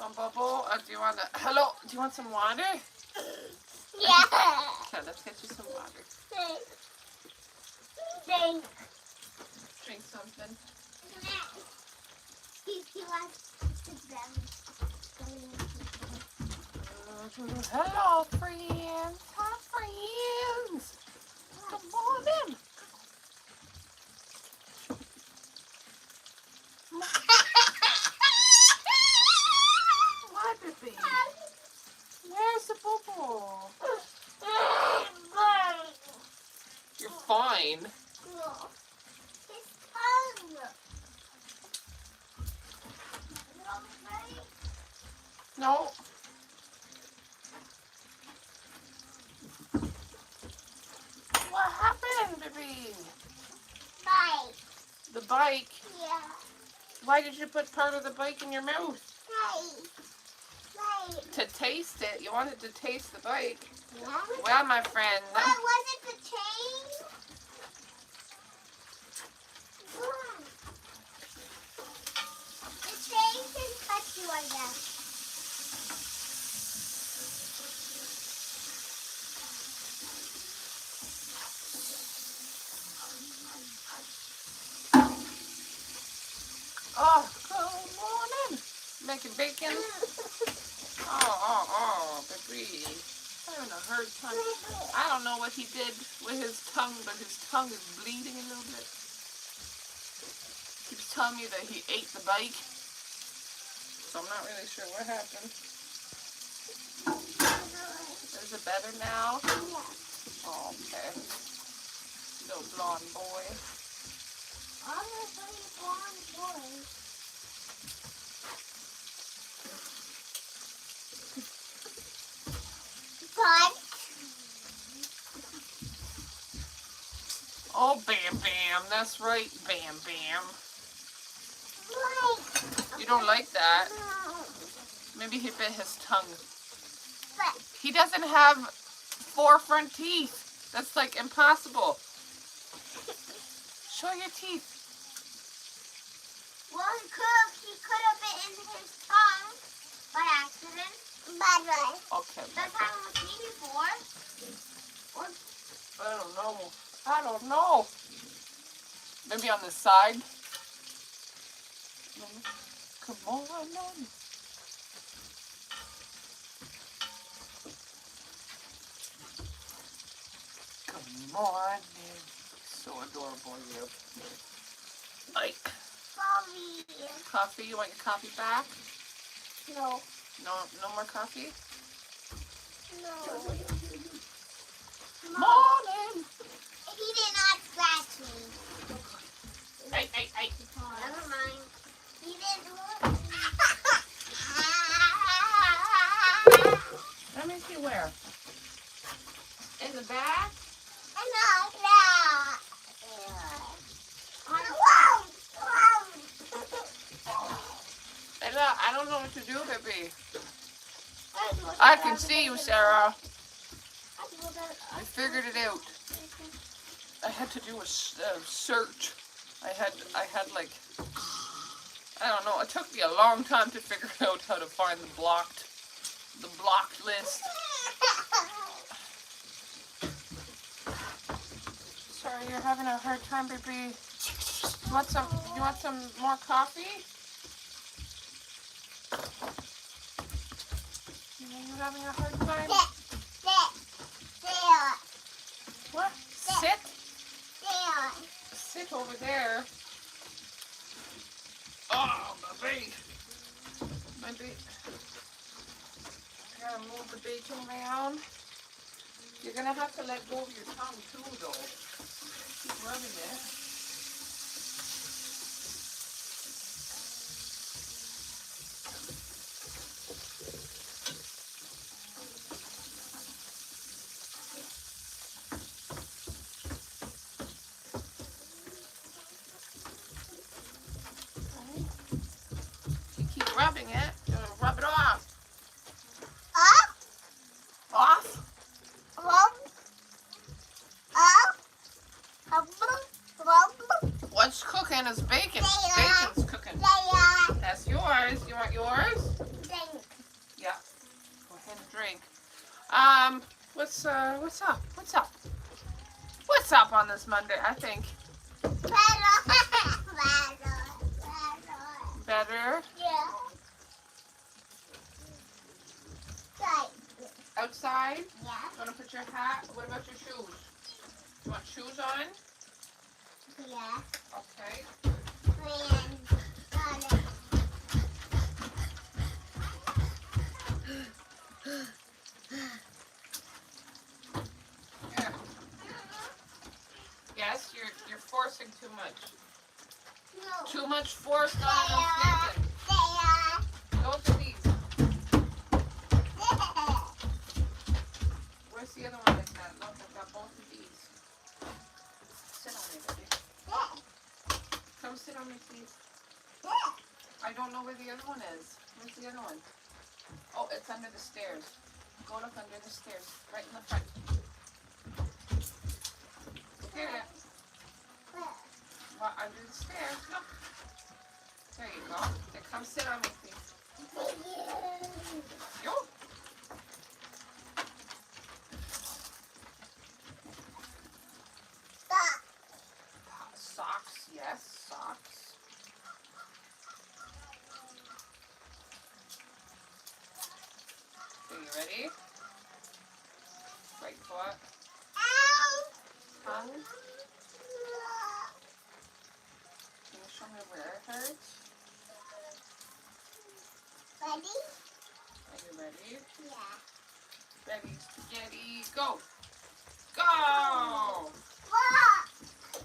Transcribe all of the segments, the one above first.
Come, Bubble. Do you want to... Hello? Do you want some water? Yeah. Okay, let's get you some water. Thanks. Drink something. He wants to them. Hello, friends. Hi, friends. Come on in. Why, baby? Where's the bubble? You're fine. His tongue. No. What happened, baby? Bite. The bike? Yeah. Why did you put part of the bike in your mouth? Bite. To taste it. You wanted to taste the bike. Yeah. Well, my friend. What was it, the chain? The chain can touch you, I guess. Oh, good morning. Making bacon. Oh, baby. I'm having a hard time. I don't know what he did with his tongue, but his tongue is bleeding a little bit. Keeps telling me that he ate the bike. So I'm not really sure what happened. Is it better now? Yeah. Oh, okay. Little blonde boy. Obviously, blonde boy. But Oh, Bam Bam. That's right, Bam Bam. You don't like that? No. Maybe he bit his tongue. But He doesn't have 4 front teeth. That's like impossible. Show your teeth. well, he could have bitten his tongue by accident. Bad way. Okay. That's happened with me before. Or I don't know. I don't know. Maybe on the side. Come on in. Good morning. So adorable, you. Like sorry. coffee. You want your coffee back? No. No more coffee? No. Morning. He did not scratch me. Hey. Never mind. He didn't look. Let me see where. In the back? Hey, look, I don't know what to do, baby. I can see you, Sarah. I figured it out. I had to do a search. I had like, I don't know. It took me a long time to figure out how to find the blocked list. Sorry, you're having a hard time, baby. You want some more coffee? You're having a hard time? What? Sit? Sit over there. Oh, baby. Maybe. I gotta move the bacon around. You're gonna have to let go of your tongue too, though. Keep rubbing it. You keep rubbing it. You're gonna rub it off. Off? What's cooking is bacon. Bacon's cooking. That's yours. You want yours? What's up? What's up on this Monday? I think better. Yeah. Right. Outside? Yeah. Want to put your hat? What about your shoes? You want shoes on? Yeah. Okay. Yeah. Yes, you're forcing too much. No. Too much force, not enough thinking. Those are these. Where's the other one like that? Look, I've got both of these. Sit on me, baby. Come sit on me, please. I don't know where the other one is. Where's the other one? Oh, it's under the stairs. Go look under the stairs. Right in the front. Here it is. What, under the stairs? Look. There you go. There, come sit on me, please. Yo. Socks, yes, socks. Okay, you ready? Right foot. Tongue. Can you show me where it hurts? Ready? Are you ready? Yeah. Ready, spaghetti, go! Go! Walk.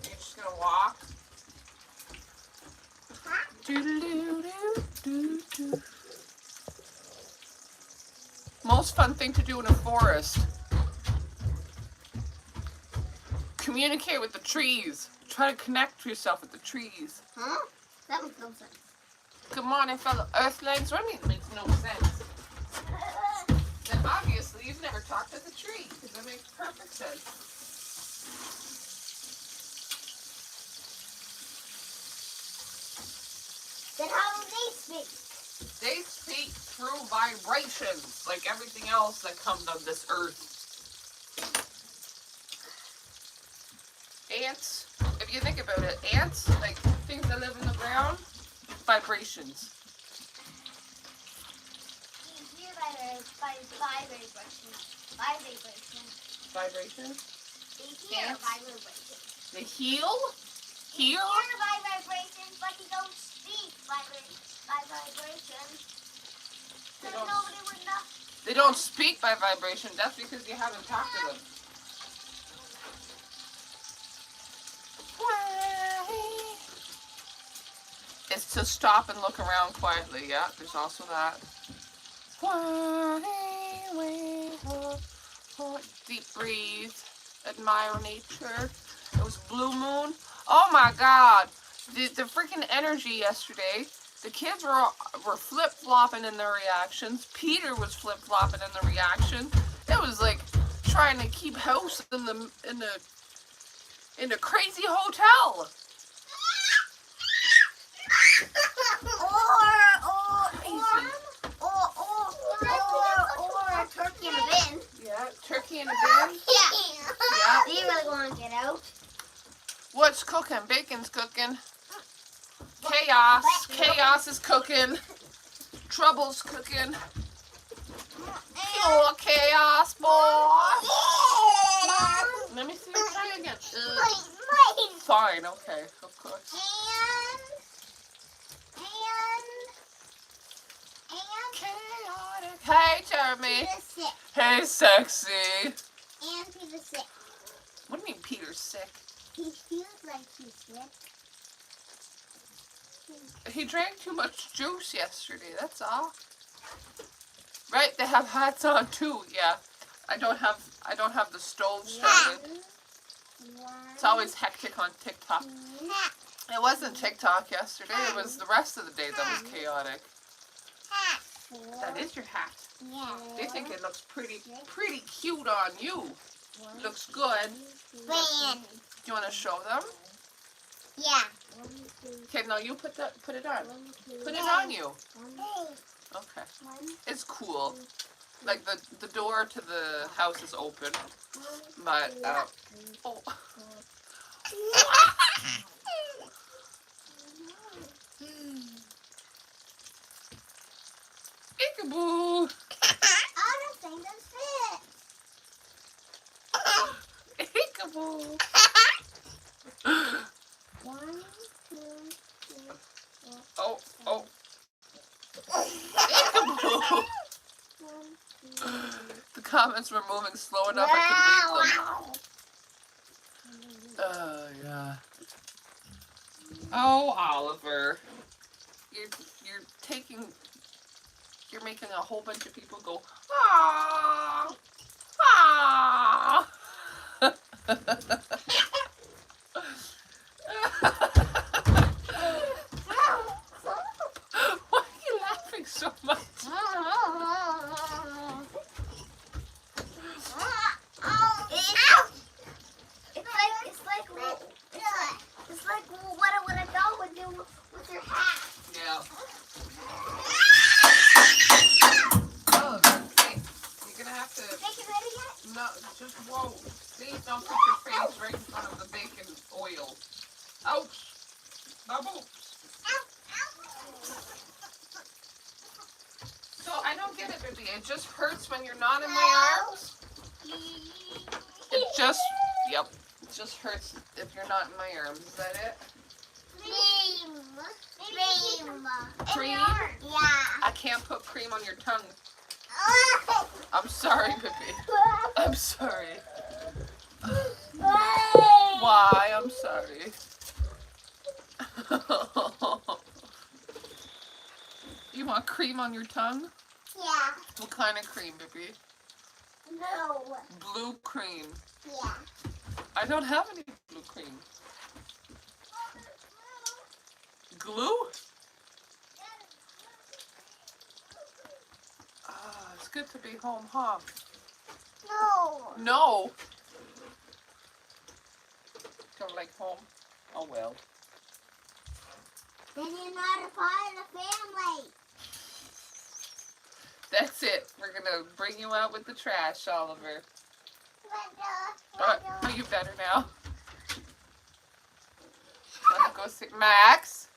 You're just gonna walk. Most fun thing to do in a forest. Communicate with the trees. Try to connect to yourself with the trees. Huh? That makes no sense. Good morning, fellow Earthlings. What do you mean it makes no sense? Then obviously you've never talked to the tree, because it makes perfect sense. Then how do they speak? They speak through vibrations, like everything else that comes on this earth. Ants, if you think about it, ants, like things that live in the ground, vibrations. You hear vibration. Vibrations? They hear Ants? vibration. They heal? Heal? Hear vibration, but they don't speak vibration. They So don't- nobody would know. They don't speak by vibration. That's because you haven't talked to them. It's to stop and look around quietly. Yeah, there's also that. Deep breathe. Admire nature. It was blue moon. Oh my God. The freaking energy yesterday. The kids were flip-flopping in their reactions. Peter was flip-flopping in the reaction. It was like trying to keep house in the crazy hotel. Or a turkey in a bin. Yeah, turkey in a bin. Yeah. Do you really want to get out? What's cooking? Bacon's cooking. Chaos. Chaos is cooking. Trouble's cooking. Pure chaos, boy. Let me see you try again. Fine, okay, of course. Chaotic. Hey, Jeremy. Peter's sick. Hey, sexy. And Peter's sick. What do you mean Peter's sick? He feels like he's sick. He drank too much juice yesterday, that's all. Right, they have hats on too, yeah. I don't have the stove started. It's always hectic on TikTok. It wasn't TikTok yesterday, it was the rest of the day that was chaotic. That is your hat. Yeah. They think it looks pretty cute on you. Looks good. When? Do you want to show them? Yeah. Okay, no, you put it on. Put it on you. Okay. It's cool. Like the door to the house is open, but oh. Peekaboo. Oh, the thing doesn't fit. Peekaboo. 1, 2, 3, 4. Oh, oh. Peekaboo. The comments were moving slow enough I could read them. Oh, yeah. Oh, Oliver. You're making a whole bunch of people go, ah, ah. Why are you laughing so much? It's like what I want to go with you with your hat. Yeah. Oh, hey, you're gonna have to. Make it ready yet? No, just whoa. Please don't put your face right in front of the bacon oil. Ouch. Bubble. So I don't get it, baby. It just hurts when you're not in my arms. It just hurts if you're not in my arms. Is that it? Cream. Cream? Yeah. I can't put cream on your tongue. I'm sorry, baby. I'm sorry. Why? I'm sorry. You want cream on your tongue? Yeah. What kind of cream, baby? No. Blue cream. Yeah. I don't have any blue cream. Glue? Ah, it's good to be home, huh? No. No. Don't like home? Oh well. Then you're not a part of the family. That's it. We're gonna bring you out with the trash, Oliver. Are you better now? Wanna go sit, Max?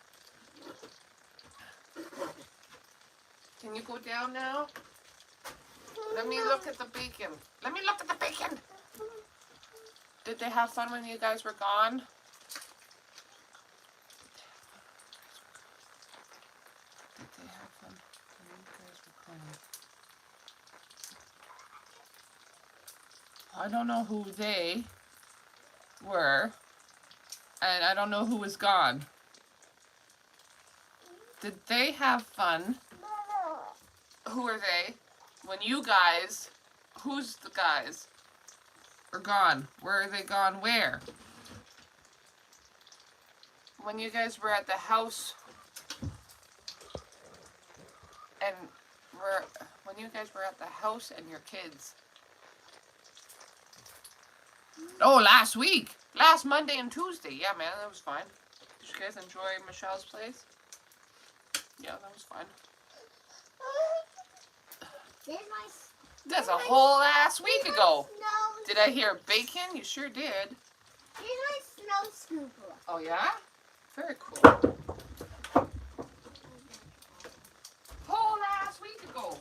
Can you go down now? Let me look at the bacon. Let me look at the bacon. Did they have fun when you guys were gone? Did they have fun when you guys were gone? I don't know who they were, and I don't know who was gone. Did they have fun? Who are they? When you guys, who's the guys? Are gone. Where are they gone? Where? When you guys were at the house, and when you guys were at the house and your kids. Oh, last week. Last Monday and Tuesday. Yeah, man, that was fine. Did you guys enjoy Michelle's place? Yeah, that was fine. That's a whole ass week ago. Did I hear bacon? You sure did. Here's my snow scooper. Oh, yeah? Very cool. Whole ass week ago.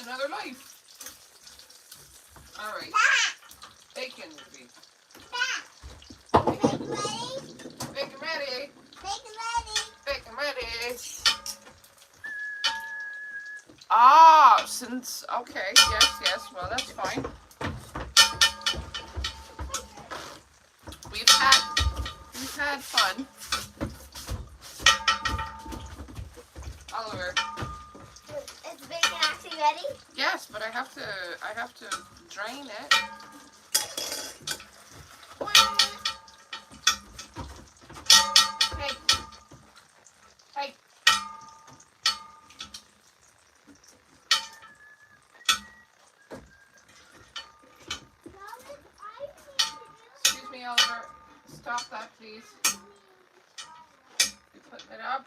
Another life. All right. Bacon, baby. Bacon ready? Bacon ready. Bacon ready. Bacon ready. Ah, since, okay, yes, well, that's fine. We've had fun. Oliver. Is the bacon actually ready? Yes, but I have to drain it. Hey. Hey. Excuse me, Oliver. Stop that, please. You putting it up?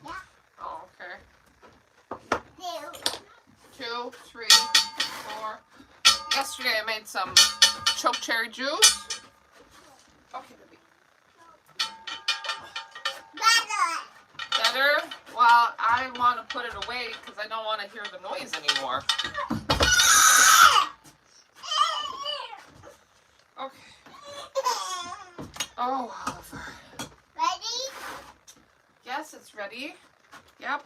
Yeah. Oh, okay. 2. 2, 3. Yesterday I made some choke cherry juice. Okay, baby. Better? Well, I want to put it away because I don't want to hear the noise anymore. Okay. Oh, Oliver. Ready? Yes, it's ready. Yep.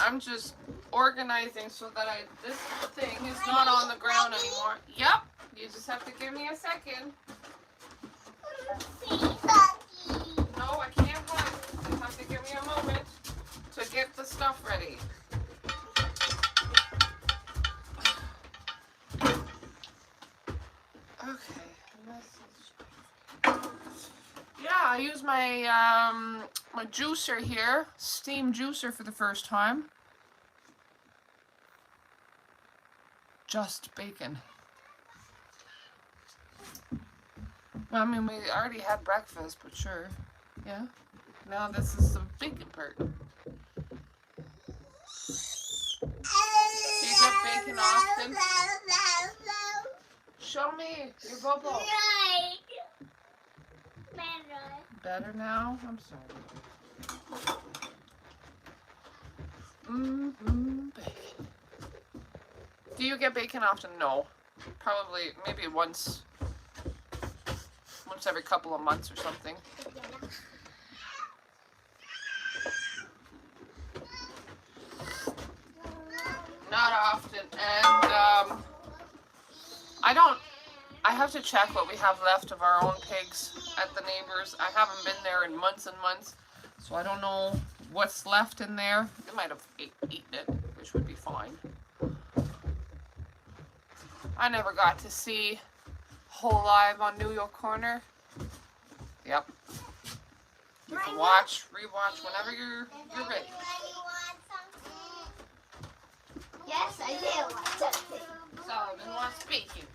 I'm just organizing so that this thing is not on the ground anymore. Yep. You just have to give me a second. No, I can't hide. You have to give me a moment to get the stuff ready. Okay. Yeah, I use my my juicer here, steam juicer for the first time. Just bacon. Well, I mean, we already had breakfast, but sure. Yeah. Now this is the bacon part. Do you get bacon often? Show me your bubble. Better now? I'm sorry. Bacon. Do you get bacon often? No. Probably, maybe once every couple of months or something. Not often. And I have to check what we have left of our own pigs at the neighbors. I haven't been there in months and months, so I don't know what's left in there. They might have eaten it, which would be fine. I never got to see Whole Live on New York Corner. Yep. You can watch, rewatch whenever you're ready. Yes, I do want something. Solomon wants bacon.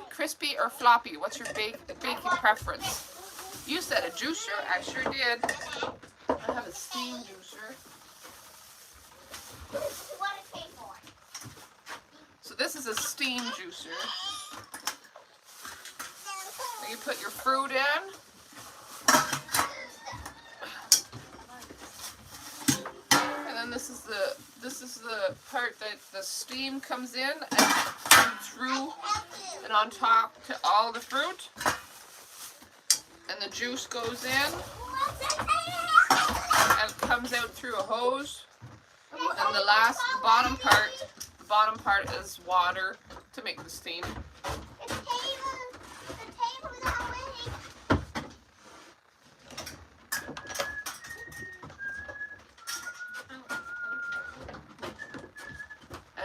Crispy or floppy? What's your bacon preference? You said a juicer. I sure did. I have a steam juicer. So this is a steam juicer. You put your fruit in. And then this is the part that the steam comes in and through and on top to all the fruit. And the juice goes in and it comes out through a hose. And the bottom part is water to make the steam.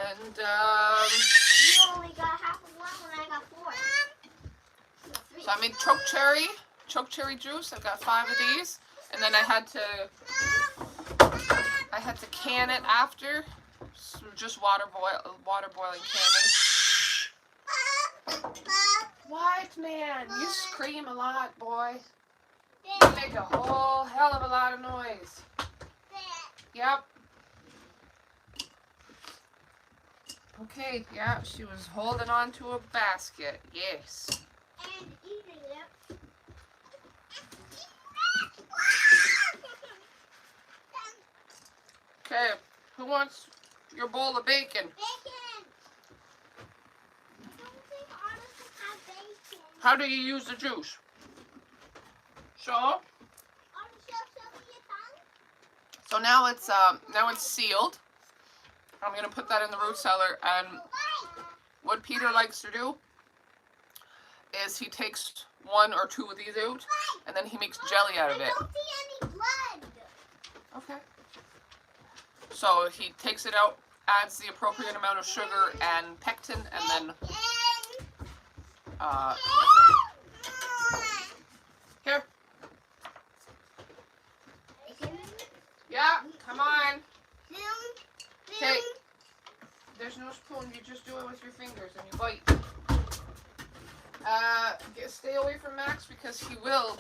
And you only got half of one when I got 4. So I made choke cherry juice. I've got 5 of these, and then I had to can it after. So just water boiling canning. What, man? You scream a lot, boy. You make a whole hell of a lot of noise. Yep. Okay, yeah, she was holding on to a basket. Yes. And eating it. Okay, who wants your bowl of bacon? Bacon! I don't think Arnold can have bacon. How do you use the juice? So? Arnold, show me your tongue. So now it's sealed. I'm gonna put that in the root cellar, and what Peter likes to do is he takes 1 or 2 of these out, and then he makes jelly out of it. I don't see any blood. Okay. So he takes it out, adds the appropriate amount of sugar and pectin, and then here. Yeah, come on. Okay. There's no spoon. You just do it with your fingers and you bite. Stay away from Max because he will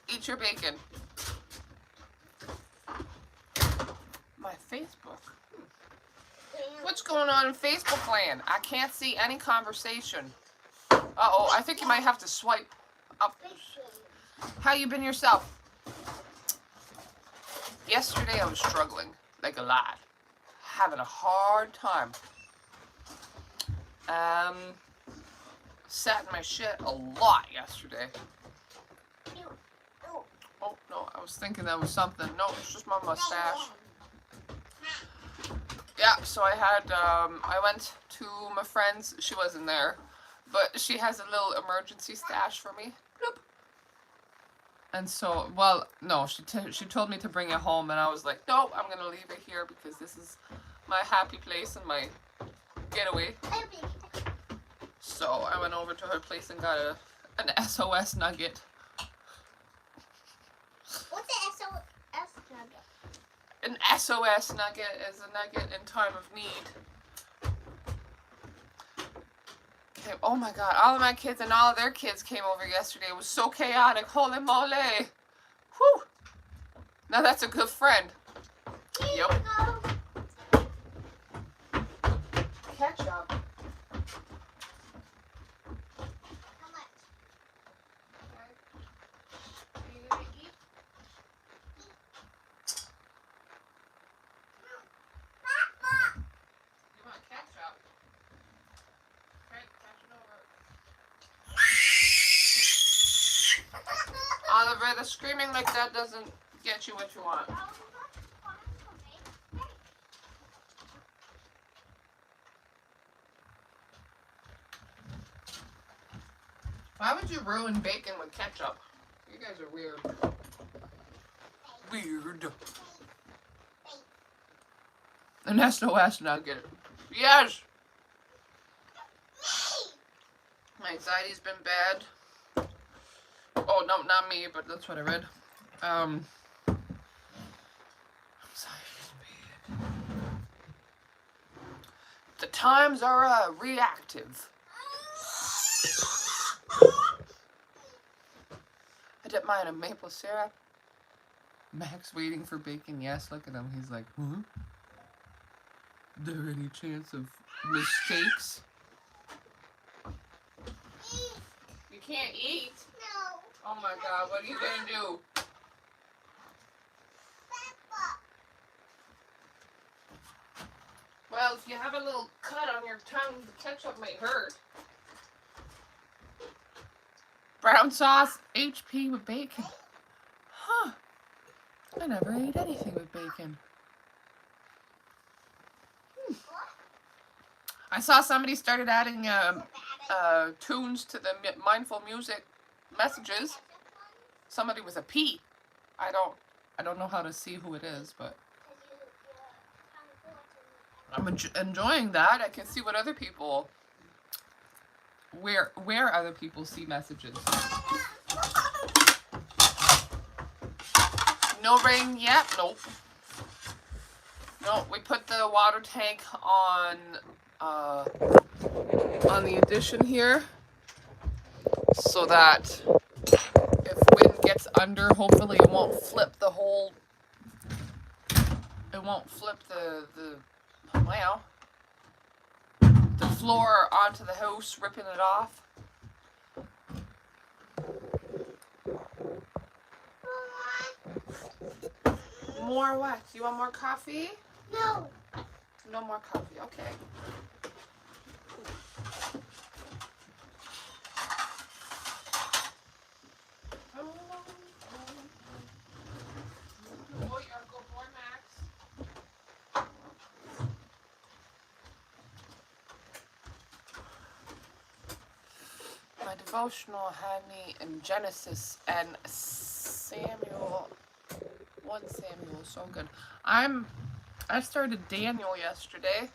eat your bacon. My Facebook. What's going on in Facebook land? I can't see any conversation. Uh-oh, I think you might have to swipe up. How you been yourself? Yesterday I was struggling, like a lot. Having a hard time. Sat in my shit a lot yesterday. Oh, no, I was thinking that was something. No, it's just my mustache. Yeah, so I had, I went to my friend's. She wasn't there, but she has a little emergency stash for me. Bloop. And so, well, no, she told me to bring it home, and I was like, no, I'm going to leave it here because this is my happy place and my getaway. So I went over to her place and got an SOS nugget. What's an SOS nugget? An SOS nugget is a nugget in time of need. Okay, oh my god, all of my kids and all of their kids came over yesterday. It was so chaotic. Holy moly. Whew. Now that's a good friend. Yep. Ketchup. Oliver, the screaming like that doesn't get you what you want. Why would you ruin bacon with ketchup? You guys are weird. Weird. An SOS nugget. Yes! My anxiety's been bad. Oh, no, not me, but that's what I read. Anxiety's bad. The times are reactive. I didn't mind a maple syrup. Max waiting for bacon. Yes, look at him. He's like, huh? There any chance of mistakes? You can't eat? No. Oh my god, what are you gonna do? Well, if you have a little cut on your tongue, the ketchup might hurt. Brown sauce, HP with bacon. Huh. I never ate anything with bacon. I saw somebody started adding tunes to the mindful music messages. Somebody with a P. I don't know how to see who it is, but I'm enjoying that. I can see what other people, where other people see messages. No rain yet? Nope. No, we put the water tank on the addition here so that if wind gets under, hopefully it won't flip the whole, it won't flip the floor onto the house, ripping it off. More what? You want more coffee? No. No more coffee, okay. My devotional had me in Genesis and Samuel. 1 Samuel, so good. I started Daniel yesterday.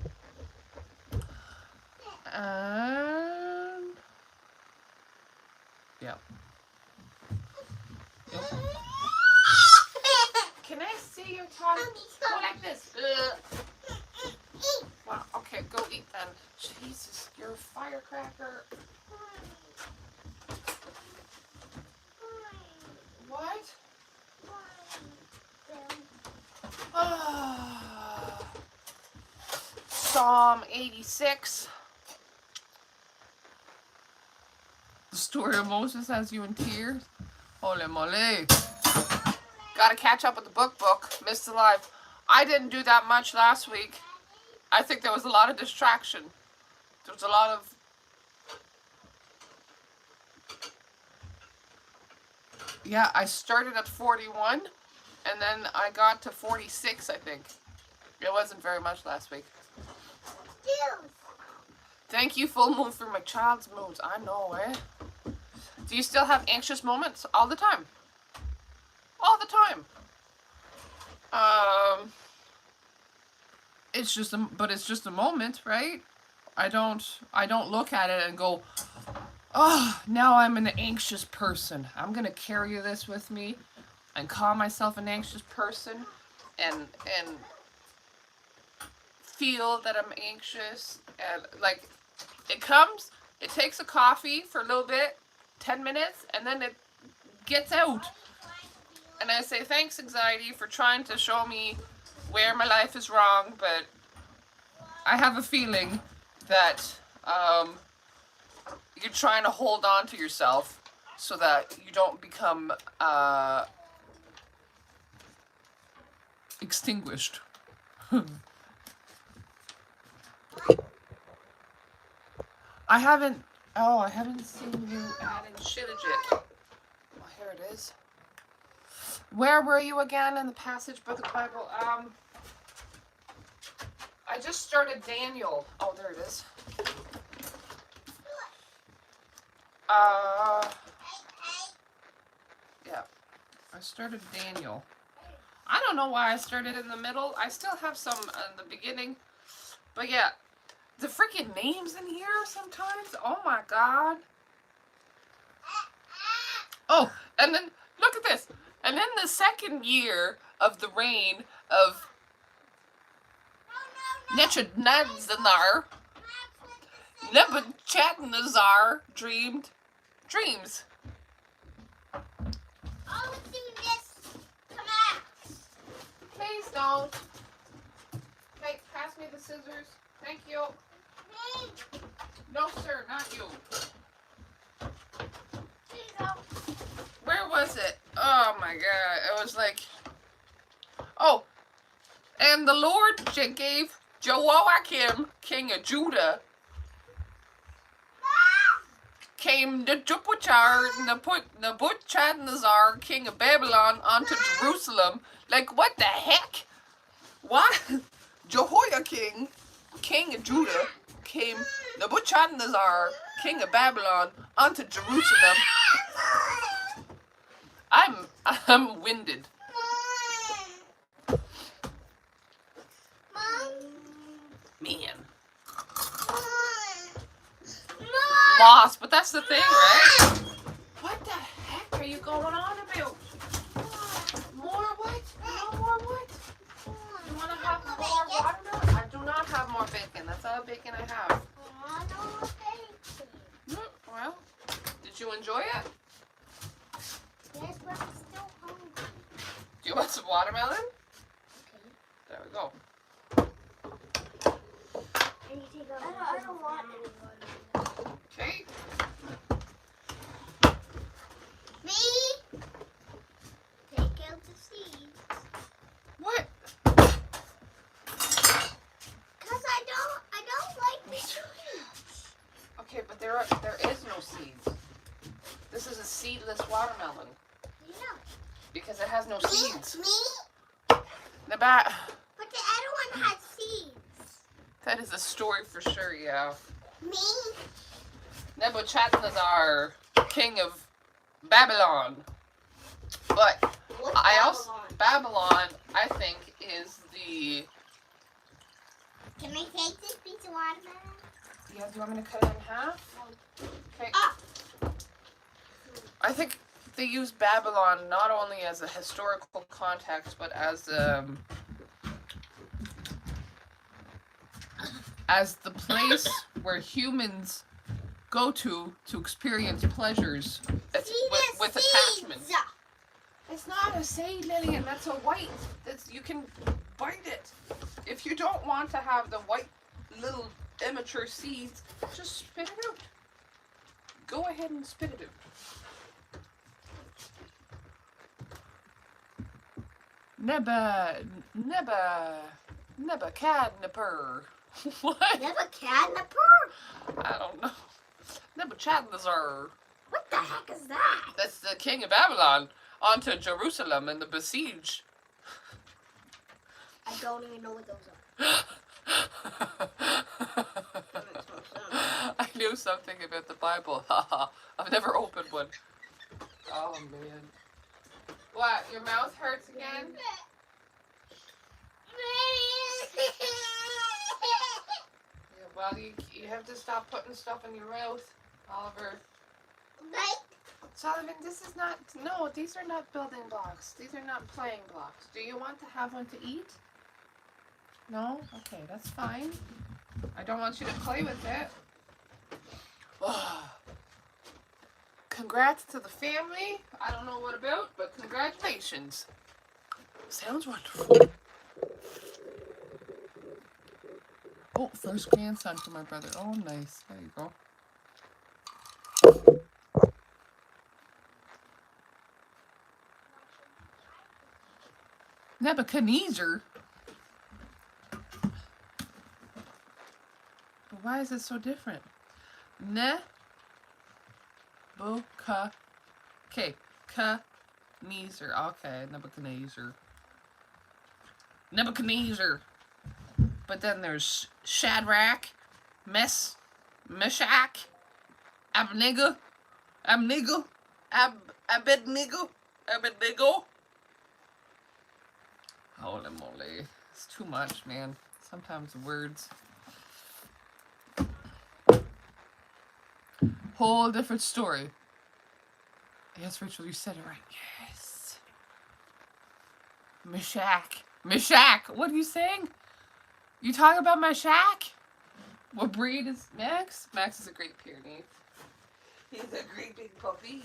And yeah. Yep. Can I see your tongue? Go like this. Well, okay, go eat then. Jesus, you're a firecracker. What? So Psalm 86. The story of Moses has you in tears. Holy moly. Gotta catch up with the book. Missed the live. I didn't do that much last week. I think there was a lot of distraction. There was a lot of... Yeah, I started at 41, and then I got to 46, I think. It wasn't very much last week. Thank you, full moon, for my child's moods. I know, eh? Do you still have anxious moments? All the time. All the time. It's just a moment, right? I don't look at it and go, oh, now I'm an anxious person. I'm gonna carry this with me and call myself an anxious person and feel that I'm anxious, and like it comes, it takes a coffee for a little bit, 10 minutes, and then it gets out. And I say, thanks, anxiety, for trying to show me where my life is wrong, but I have a feeling that you're trying to hold on to yourself so that you don't become extinguished. I haven't seen you adding shittage yet. Oh, here it is. Where were you again in the passage by the Bible? I just started Daniel. Oh, there it is. Yeah, I started Daniel. I don't know why I started in the middle. I still have some in the beginning. But yeah, the freaking names in here sometimes. Oh my God. Oh, and then look at this. And then the second year of the reign of Nebuchadnezzar dreamed dreams. Oh, let's do this. Come on. Please don't. Okay, pass me the scissors. Thank you. No, sir, not you. Where was it? Oh my God. It was like... Oh. And the Lord gave Joachim, king of Judah, came Nebuchadnezzar, king of Babylon, onto Jerusalem. Like, what the heck? What? Jehoiakim, king of Judah, came Nebuchadnezzar, king of Babylon, onto Jerusalem. I'm winded. Man. Lost, but that's the thing, right? What the heck are you going on about? More what? No more what? You want to have more watermelon? I do not have more bacon. That's all the bacon I have. Well, did you enjoy it? Yes, but I'm still hungry. Do you want some watermelon? Okay. There we go. I don't want any watermelon. Okay. Me? Take out the seeds. What? Cause I don't like the seeds. Okay, but there is no seeds. This is a seedless watermelon. Yeah. Because it has no seeds. Me? The bat. But the other one has seeds. That is a story for sure, yeah. Me? Nebuchadnezzar, king of Babylon. But What's Babylon, I think, is the... Can I take this piece of watermelon? Yeah, do you want me to cut it in half? Okay. Ah. I think they use Babylon not only as a historical context, but as the place where humans go to experience pleasures with attachment. It's not a seed, Lillian. That's a white. You can bite it. If you don't want to have the white little immature seeds, just spit it out. Go ahead and spit it out. Nebuchadnezzar. What? Nebuchadnezzar? I don't know. Nebuchadnezzar. What the heck is that? That's the king of Babylon. Onto Jerusalem and the besiege. I don't even know what those are. I knew something about the Bible. I've never opened one. Oh, man. What? Your mouth hurts again? Yeah, well, you have to stop putting stuff in your mouth, Oliver. Sullivan, this is not... No, these are not building blocks. These are not playing blocks. Do you want to have one to eat? No? Okay, that's fine. I don't want you to play with it. Oh. Congrats to the family. I don't know what about, but congratulations. Sounds wonderful. Oh, first grandson for my brother. Oh, nice. There you go. Nebuchadnezzar? But why is it so different? Nebuchadnezzar. Okay, Okay, Nebuchadnezzar. Nebuchadnezzar. But then there's Shadrach, Meshach, Abednego. Holy moly. It's too much, man. Sometimes the words. Whole different story. Yes, Rachel, you said it right. Yes. Meshach. What are you saying? You talking about Meshach? What breed is Max? Max is a great Pyrenees. He's a great big puppy.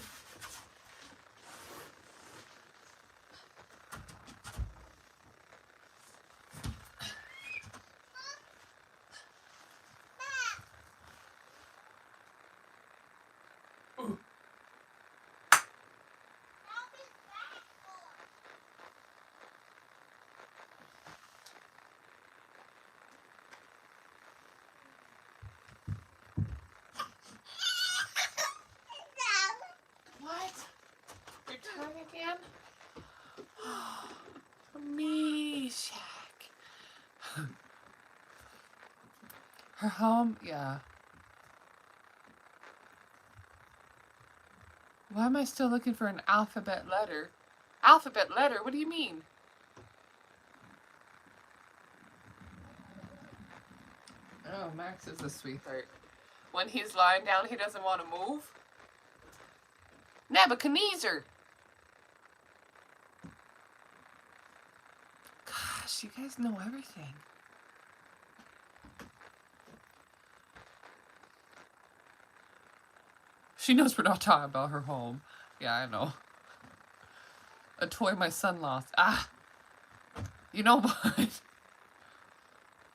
Again? Meshach. Her home, yeah. Why am I still looking for an alphabet letter? Alphabet letter? What do you mean? Oh, Max is a sweetheart. When he's lying down, he doesn't want to move. Nebuchadnezzar. Gosh, you guys know everything. She knows we're not talking about her home. Yeah, I know. A toy my son lost. Ah! You know what?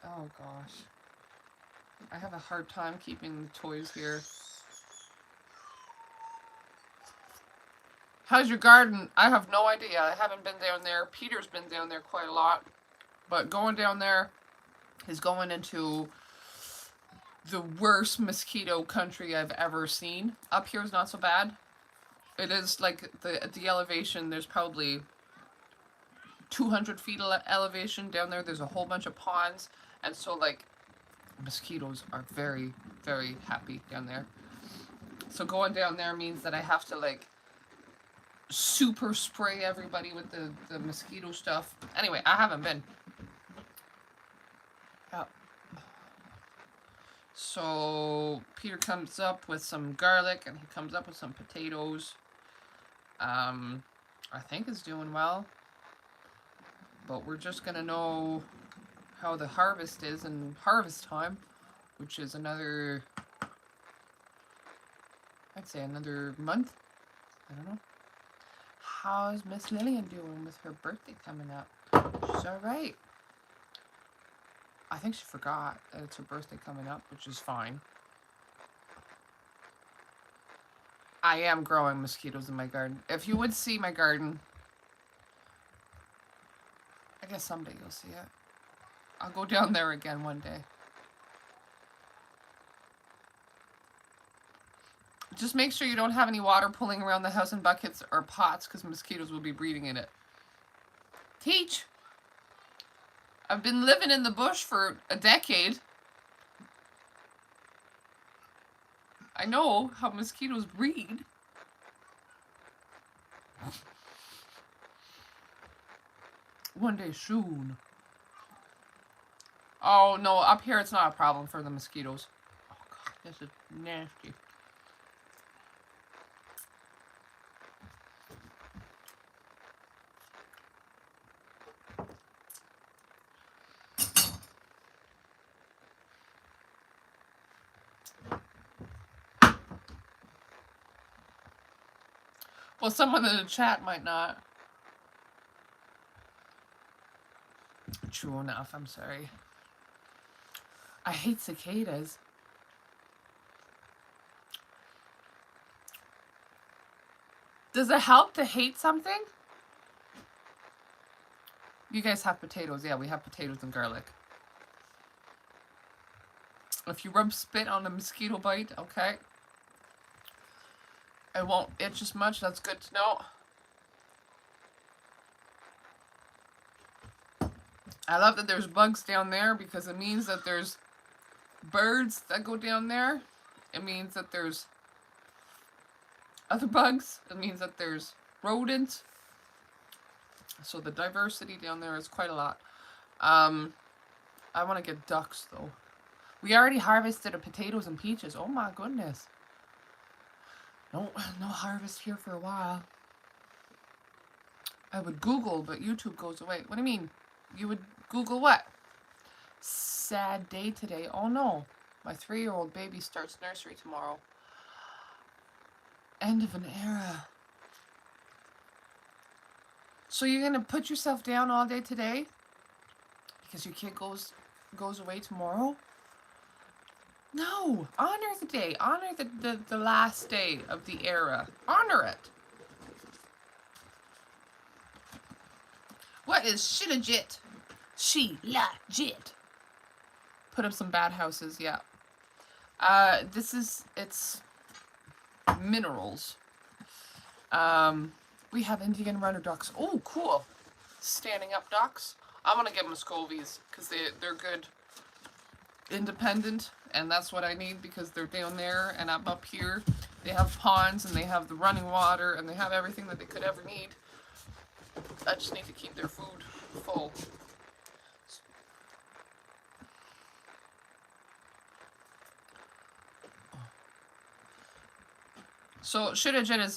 Oh, gosh. I have a hard time keeping the toys here. How's your garden? I have no idea. I haven't been down there. Peter's been down there quite a lot. But going down there is going into the worst mosquito country I've ever seen. Up here is not so bad. It is like the elevation, there's probably 200 feet elevation down there. There's a whole bunch of ponds. And so like mosquitoes are very, very happy down there. So going down there means that I have to like super spray everybody with the mosquito stuff. Anyway, I haven't been. Yeah. So Peter comes up with some garlic and he comes up with some potatoes. I think it's doing well. But we're just gonna know how the harvest is in harvest time, which is another, I'd say another month. I don't know. How's Miss Lillian doing with her birthday coming up? She's alright. I think she forgot that it's her birthday coming up, which is fine. I am growing mosquitoes in my garden. If you would see my garden, I guess someday you'll see it. I'll go down there again one day. Just make sure you don't have any water pooling around the house in buckets or pots because mosquitoes will be breeding in it. Teach! I've been living in the bush for a decade. I know how mosquitoes breed. One day soon. Oh no, up here it's not a problem for the mosquitoes. Oh god, this is nasty. Well, someone in the chat might not. True enough, I'm sorry. I hate cicadas. Does it help to hate something? You guys have potatoes. Yeah, we have potatoes and garlic. If you rub spit on a mosquito bite, okay. It won't itch as much. That's good to know. I love that there's bugs down there because it means that there's birds that go down there. It means that there's other bugs. It means that there's rodents. So the diversity down there is quite a lot. I want to get ducks though. We already harvested the potatoes and peaches. Oh my goodness. No harvest here for a while. I would Google, but YouTube goes away. What do you mean? You would Google what? Sad day today. Oh no. My 3-year-old baby starts nursery tomorrow. End of an era. So you're going to put yourself down all day today? Because your kid goes away tomorrow? No. Honor the day. Honor the last day of the era. Honor it. What is she-legit? She-legit. Put up some bad houses, yeah. It's minerals. We have Indian runner ducks. Oh, cool. Standing up ducks. I'm gonna get Muscovies because they're good. Independent, and that's what I need because they're down there and I'm up here. They have ponds and they have the running water and they have everything that they could ever need. I just need to keep their food full. So shitagen is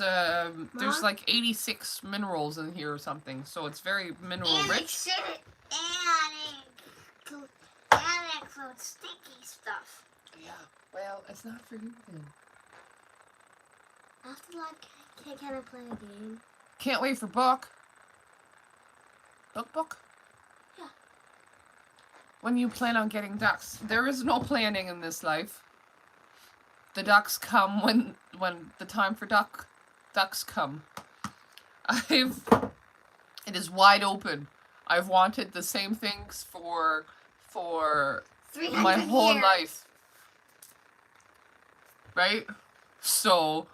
there's like 86 minerals in here or something, so it's very mineral rich. And it includes sticky stuff. Yeah, well, it's not for you then. After that, can I play a game? Can't wait for book. Book? Yeah. When you plan on getting ducks? There is no planning in this life. The ducks come when the time for ducks come. It is wide open. I've wanted the same things for my whole life. Right? So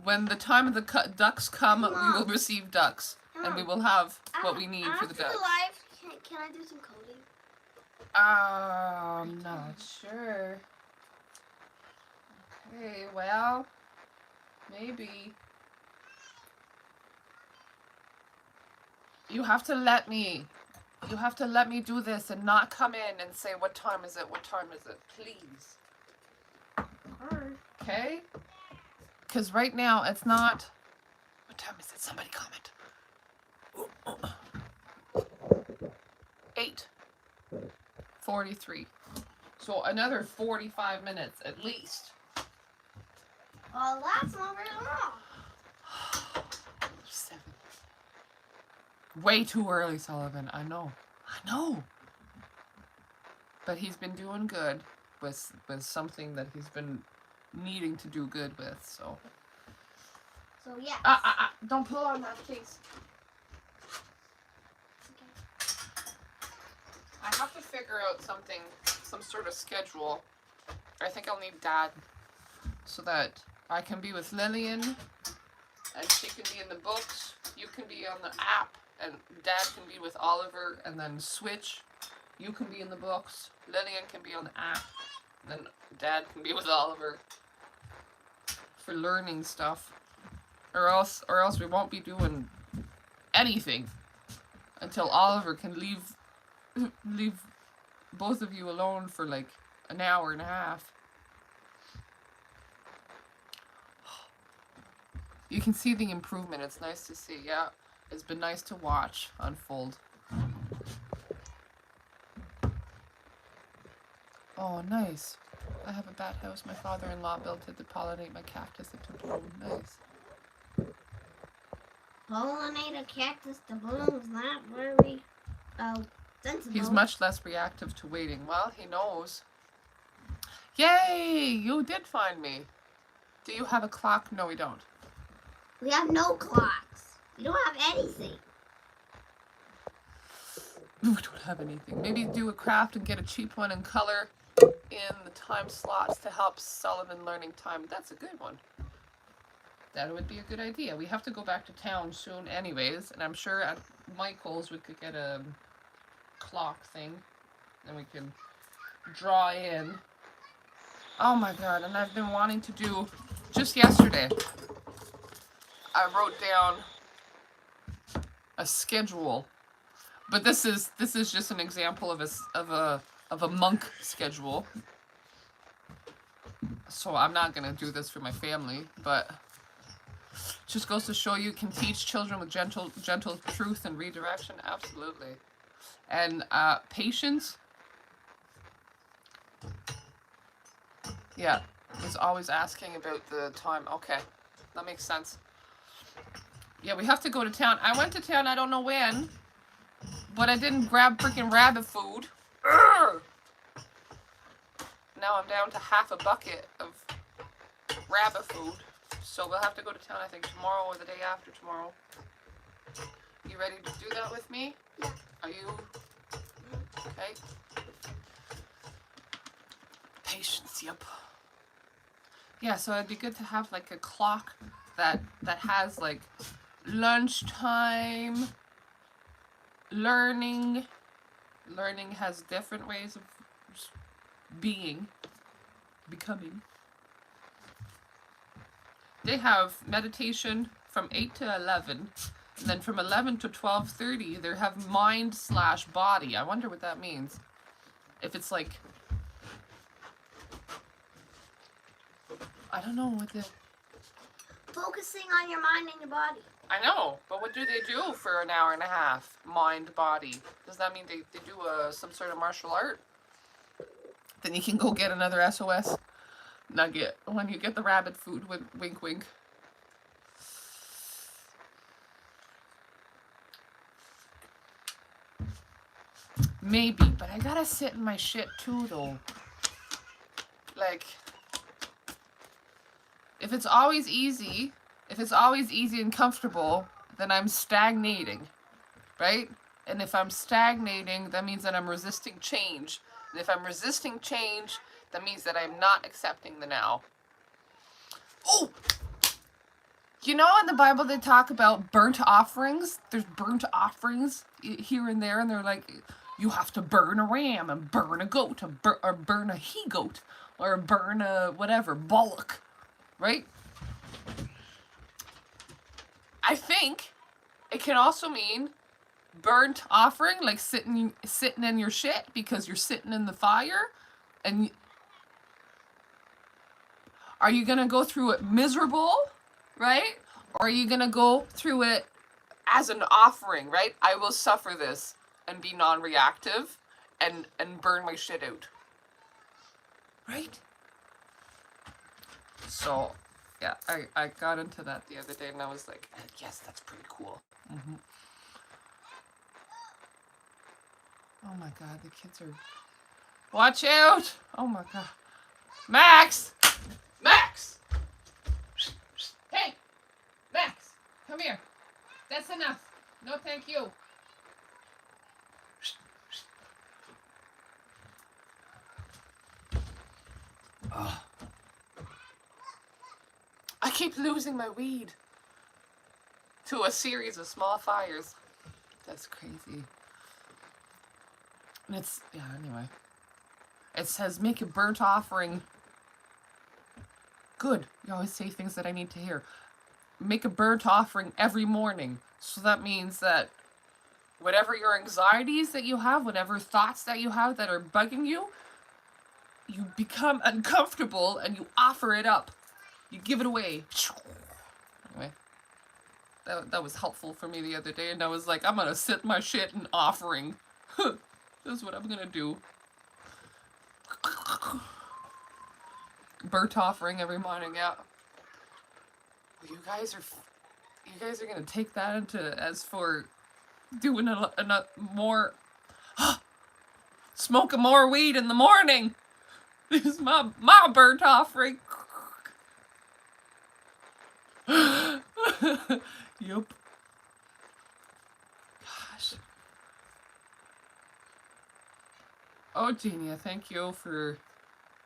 when the time of the ducks come, we will receive ducks. And we will have what we need for the ducks. Can I do some coding? I'm not sure. Okay, well, maybe. You have to let me do this and not come in and say, what time is it, please. Okay? Because right now, it's not, what time is it? Somebody comment. 8:43. So another 45 minutes at least. Well, that's not very long. 7. Way too early, Sullivan. I know. But he's been doing good with something that he's been needing to do good with, so. So, yes. Don't pull on that, please. Okay. I have to figure out something, some sort of schedule. I think I'll need Dad so that I can be with Lillian and she can be in the books. You can be on the app and Dad can be with Oliver, and then switch. You can be in the books. Lillian can be on the app. And then Dad can be with Oliver for learning stuff. Or else we won't be doing anything until Oliver can leave both of you alone for like an hour and a half. You can see the improvement. It's nice to see. Yeah, it's been nice to watch unfold. Oh, nice. I have a bat house my father-in-law built it to pollinate my cactus into bloom. Nice. Pollinate a cactus to bloom is not very sensible. He's much less reactive to waiting. Well, he knows. Yay! You did find me. Do you have a clock? No, we don't. We have no clocks. We don't have anything. We don't have anything. Maybe do a craft and get a cheap one and color in the time slots to help Sullivan learning time. That's a good one. That would be a good idea. We have to go back to town soon anyways, and I'm sure at Michael's we could get a clock thing and we can draw in. Oh my god, and I've been wanting to do, just yesterday, I wrote down a schedule. But this is just an example of a monk schedule. So I'm not gonna do this for my family, but just goes to show you can teach children with gentle truth and redirection. Absolutely. And patience. Yeah, is always asking about the time. Okay, that makes sense. Yeah, we have to go to town. I went to town, I don't know when. But I didn't grab freaking rabbit food. Urgh! Now I'm down to half a bucket of rabbit food. So we'll have to go to town, I think, tomorrow or the day after tomorrow. You ready to do that with me? Yeah. Are you? Okay. Patience, yep. Yeah, so it'd be good to have like a clock that has like lunchtime. Learning has different ways of becoming. They have meditation from 8 to 11, and then from 11 to 12:30 they have mind/body. I wonder what that means. If it's like, I don't know what the... Focusing on your mind and your body. I know, but what do they do for an hour and a half? Mind, body. Does that mean they do some sort of martial art? Then you can go get another SOS nugget when you get the rabbit food with wink wink. Maybe, but I gotta sit in my shit too though. Like, if it's always easy and comfortable, then I'm stagnating, right? And if I'm stagnating, that means that I'm resisting change. And if I'm resisting change, that means that I'm not accepting the now. Oh! You know in the Bible they talk about burnt offerings? There's burnt offerings here and there, and they're like, you have to burn a ram and burn a goat or burn a he-goat or burn a whatever, bullock, right? I think it can also mean burnt offering, like sitting in your shit because you're sitting in the fire. And are you gonna go through it miserable, right? Or are you gonna go through it as an offering, right? I will suffer this and be non-reactive and burn my shit out, right? So yeah, I got into that the other day and I was like, yes, that's pretty cool. Mm-hmm. Oh my god, the kids are Watch out! Oh my god. Max! Max! Hey! Max! Come here. That's enough. No thank you. I keep losing my weed to a series of small fires. That's crazy. And it's, yeah, anyway. It says make a burnt offering. Good. You always say things that I need to hear. Make a burnt offering every morning. So that means that whatever your anxieties that you have, whatever thoughts that you have that are bugging you, you become uncomfortable and you offer it up. You give it away. Anyway, that was helpful for me the other day, and I was like, I'm gonna sit my shit in offering. This is what I'm gonna do. Burnt offering every morning, yeah. Well, you guys are gonna take that into as for doing a more smoking more weed in the morning. This is my burnt offering. Yup. Gosh. Oh, Genia, thank you for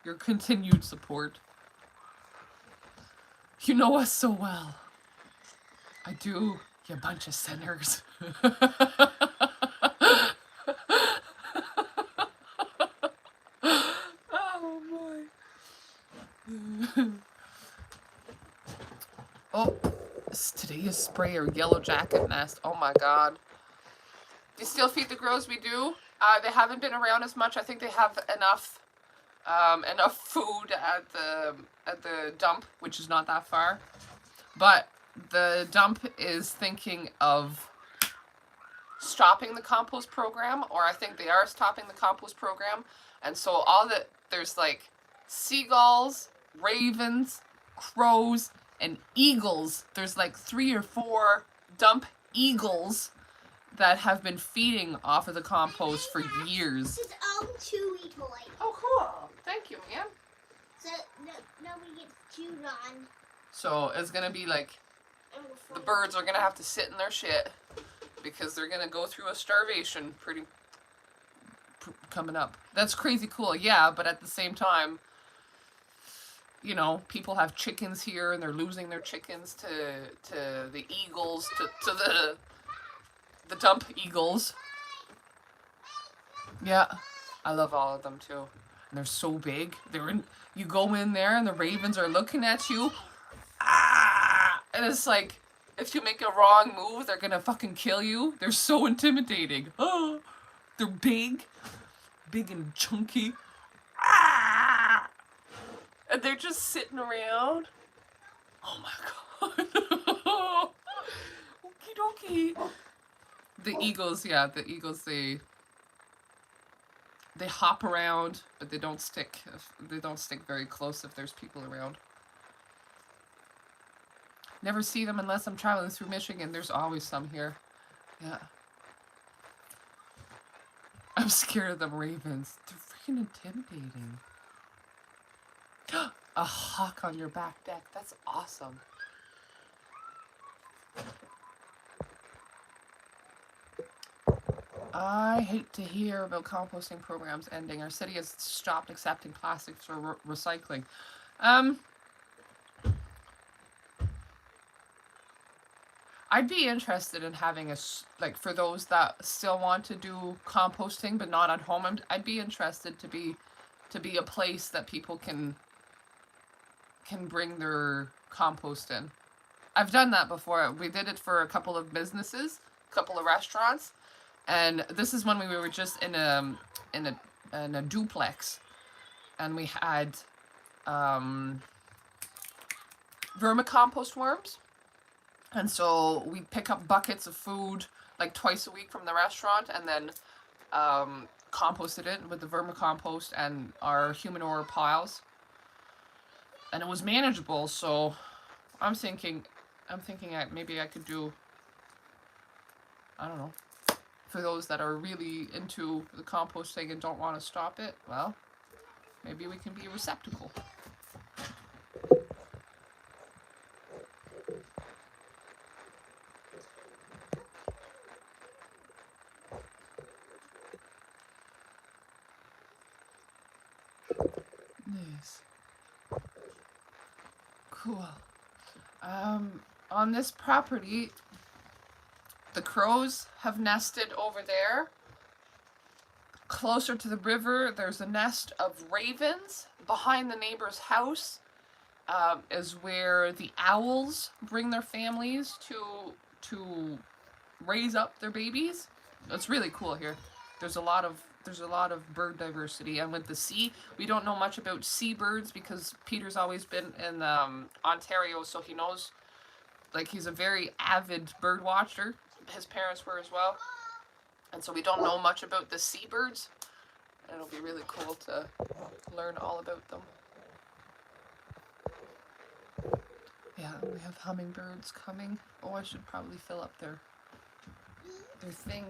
your continued support. You know us so well. I do, you bunch of sinners. Oh, boy. Oh, today is sprayer, yellow jacket nest. Oh my god. Do you still feed the grows? We do. They haven't been around as much. I think they have enough food at the dump, which is not that far. But the dump is thinking of stopping the compost program, or I think they are stopping the compost program. And so there's like seagulls, ravens, crows, and eagles. There's like 3 or 4 dump eagles that have been feeding off of the compost for years. This is Chewy toy. Oh, cool. Thank you, man. So nobody gets chewed on. So it's going to be like the birds are going to have to sit in their shit because they're going to go through a starvation coming up. That's crazy cool. Yeah, but at the same time, you know, people have chickens here and they're losing their chickens to the eagles, to the dump eagles. Yeah, I love all of them too. And they're so big. You go in there and the ravens are looking at you. Ah! And it's like, if you make a wrong move, they're gonna fucking kill you. They're so intimidating. Oh, they're big and chunky. Ah! And they're just sitting around. Oh my god. Okie dokie. The eagles, they hop around, but they don't stick. They don't stick very close if there's people around. Never see them unless I'm traveling through Michigan. There's always some here. Yeah. I'm scared of them ravens. They're freaking intimidating. A hawk on your back deck. That's awesome. I hate to hear about composting programs ending. Our city has stopped accepting plastics for recycling. I'd be interested in having for those that still want to do composting but not at home. I'd be interested to be a place that people can bring their compost in. I've done that before. We did it for a couple of businesses, a couple of restaurants. And this is when we were just in a duplex, and we had vermicompost worms, and so we pick up buckets of food like twice a week from the restaurant, and then composted it with the vermicompost and our human ore piles, and it was manageable. So I'm thinking maybe I could do, I don't know, for those that are really into the composting and don't want to stop it, well, maybe we can be a receptacle. Nice. Cool. On this property, the crows have nested over there. Closer to the river, there's a nest of ravens. Behind the neighbor's house is where the owls bring their families to raise up their babies. It's really cool here. There's a lot of bird diversity, and with the sea, we don't know much about seabirds because Peter's always been in Ontario, so he knows. Like, he's a very avid bird watcher. His parents were as well. And so we don't know much about the seabirds. And it'll be really cool to learn all about them. Yeah, we have hummingbirds coming. Oh, I should probably fill up their thing,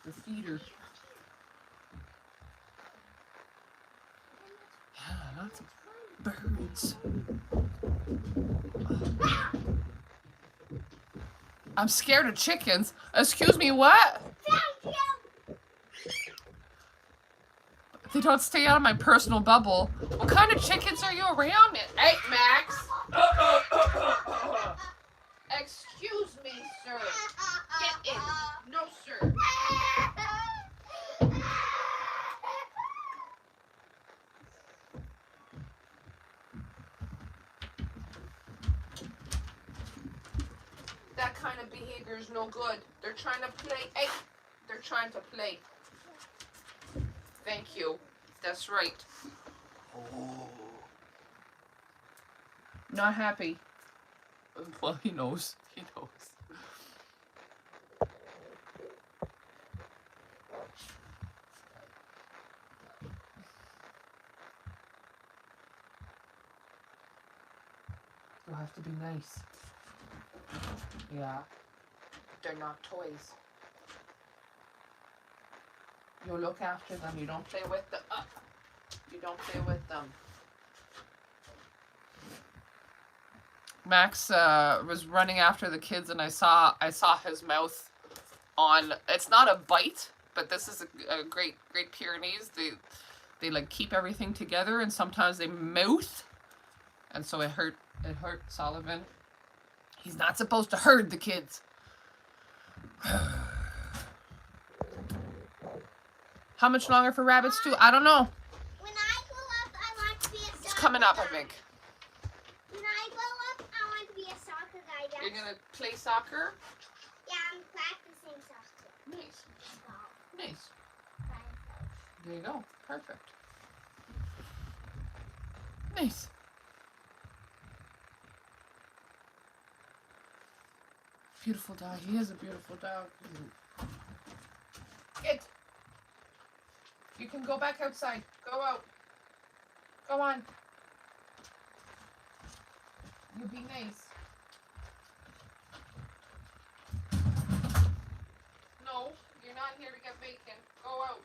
their feeder. Yeah, lots of birds. Oh. I'm scared of chickens. Excuse me, what? They don't stay out of my personal bubble. What kind of chickens are you around? Hey, Max. Excuse me, sir. Get in. No, sir. That kind of behavior is no good. They're trying to play. Hey, they're trying to play. Thank you. That's right. Oh. Not happy. Well, he knows. He knows. You'll have to be nice. Yeah. They're not toys. You look after them. You don't play with them. You don't play with them. Max was running after the kids, and I saw his mouth on. It's not a bite, but this is a Great Pyrenees. They like keep everything together, and sometimes they mouth, and so it hurt Sullivan. He's not supposed to herd the kids. How much longer for rabbits too? I don't know. When I grow up, I want to be a soccer It's coming up, guy. I think. When I grow up, I want to be a soccer guy. You're gonna play soccer? Yeah, I'm practicing soccer. Nice. Nice. There you go. Perfect. Nice. Beautiful dog. He is a beautiful dog. Get. You can go back outside. Go out. Go on. You be nice. No, you're not here to get bacon. Go out.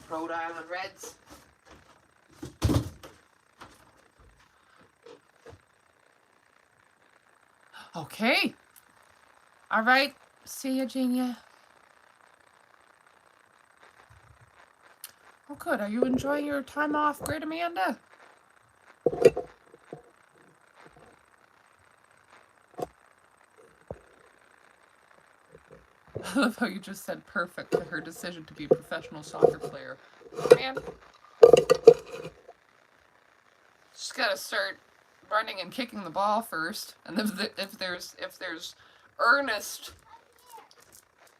Rhode Island Reds. Okay. All right. See ya, Genia. Oh, good. Are you enjoying your time off, Great Amanda? I love how you just said perfect to her decision to be a professional soccer player. Man. She's got to start running and kicking the ball first. And if there's earnest